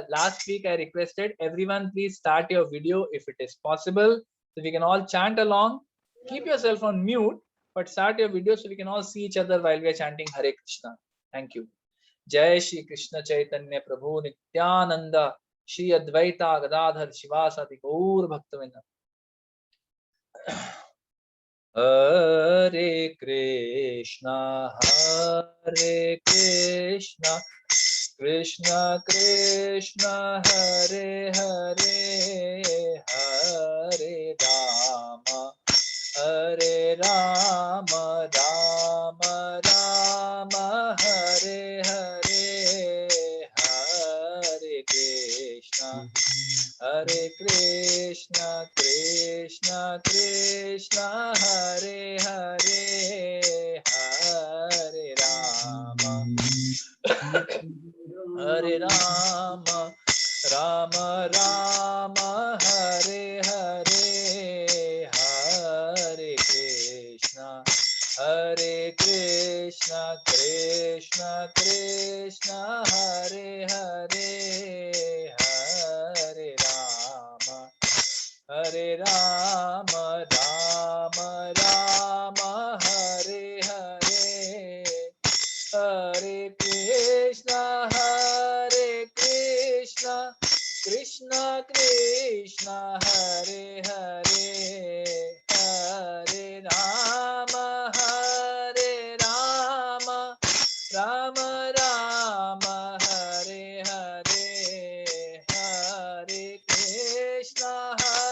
last week I requested everyone please start your video if it is possible. So we can all chant along. Keep yourself on mute, but start your video so we can all see each other while we are chanting Hare Krishna. Thank you. Jai Shri Krishna Chaitanya Prabhu Nityananda Shri Advaita Gadadhar Shivasati Gaur Bhaktavinda. Hare Krishna Krishna Krishna Hare Hare Hare Rama Rama Rama Hare Hare Hare Krishna Krishna Krishna Hare Hare Hare Rama Rama Rama Hare Hare Hare Krishna Krishna Krishna Hare Hare Hare Rama Rama Rama Hare Hare Hare Krishna Krishna Krishna Hare Hare Hare Rama Rama Rama Hare Hare Hare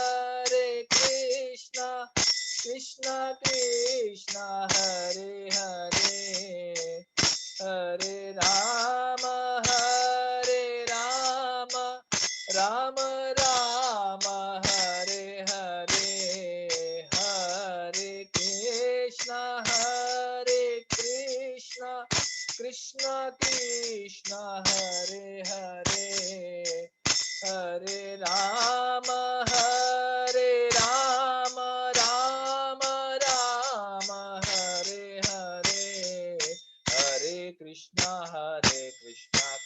Krishna Krishna Krishna Hare Hare Hare Rama Rama Rama Hare Hare Hare Krishna Krishna Krishna Hare Hare Hare Rama Rama Rama Hare Hare Hare Krishna Krishna Krishna Hare Hare Hare Ram Ram Hare Hare Krishna Krishna Krishna Hare Hare Hare Ram Ram Hare Hare Hare Krishna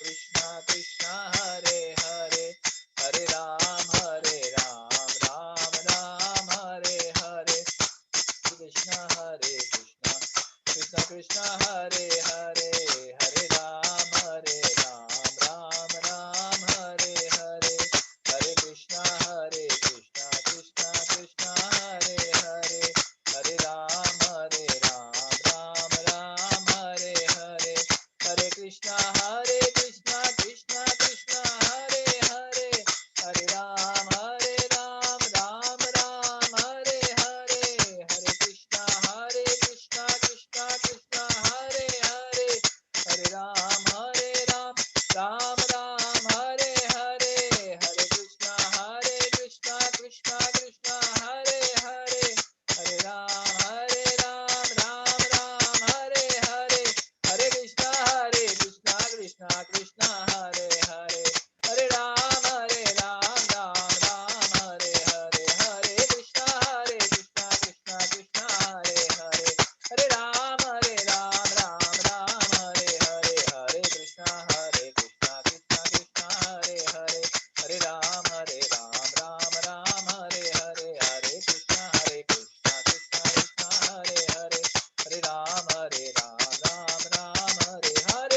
Krishna Krishna Hare Hare Hare Ram Ram Hare Hare Hare Krishna Krishna Krishna Hare Hare Hare Ram Ram Hare Hare Hare Krishna Krishna Krishna Hare Hare Hare Ram Ram Hare Hare Hare Krishna Krishna Krishna Hare Hare Hare Ram Ram Hare Hare Hare Krishna Krishna Krishna Hare Hare Hare Ram Ram Hare Hare Hare Krishna Krishna Krishna Hare Hare Hare Ram Ram Hare Hare Hare Krishna Krishna Krishna Hare Hare Hare Ram Ram Hare Hare Hare Krishna Krishna Krishna Hare Hare Hare Ram Ram Hare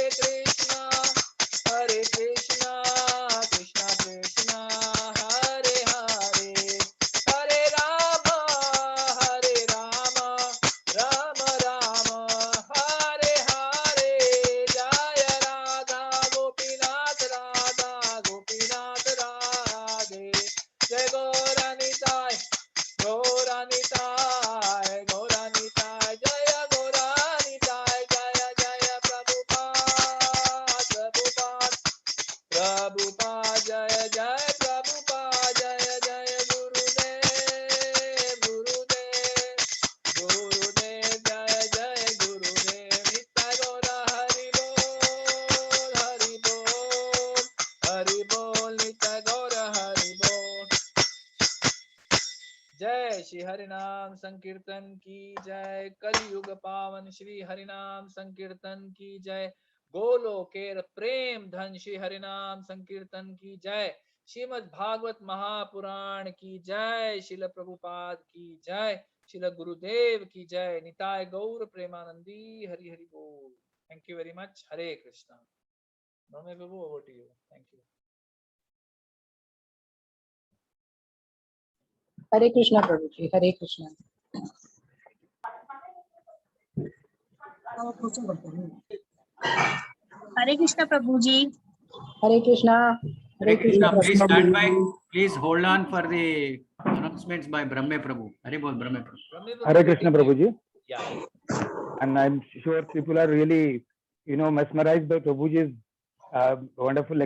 Hare Krishna Krishna Krishna Hare Hare Hare Rama Rama Rama Hare Hare Jaya Radha Gopinath Radhe Jai Gauranitai Gauranitai Jaya Gauranitai Jaya Jaya Prabhupada Jaya Jaya Prabhupada Jaya Jaya Gurudev Jaya Jaya Gurudev Nitai Gaura Hari Bol Nitai Gaura Hari Bol जय श्री हरिनाम संकीर्तन की जय कलयुग पावन श्री हरिनाम संकीर्तन की जय गोलोकेर प्रेम धन श्री हरिनाम संकीर्तन की जय श्रीमद् भागवत महापुराण की जय, श्रील प्रभुपाद की जय, श्रील गुरुदेव की जय, निताय गौर प्रेमानंदी, हरि हरि बोल। Thank you very much. Hare Krishna. Brahma Prabhu, over to you. Thank you. Hare Krishna, Prabhuji. Hare Krishna. Hare Krishna, Prabhuji. Hare Krishna. Hare Krishna. Please stand by. Please hold on for the announcements by Brahma Prabhu. Hare Bol, Brahma Prabhu. Hare Krishna, Prabhuji. Yeah. And I'm sure people are really, mesmerized by Prabhuji's wonderful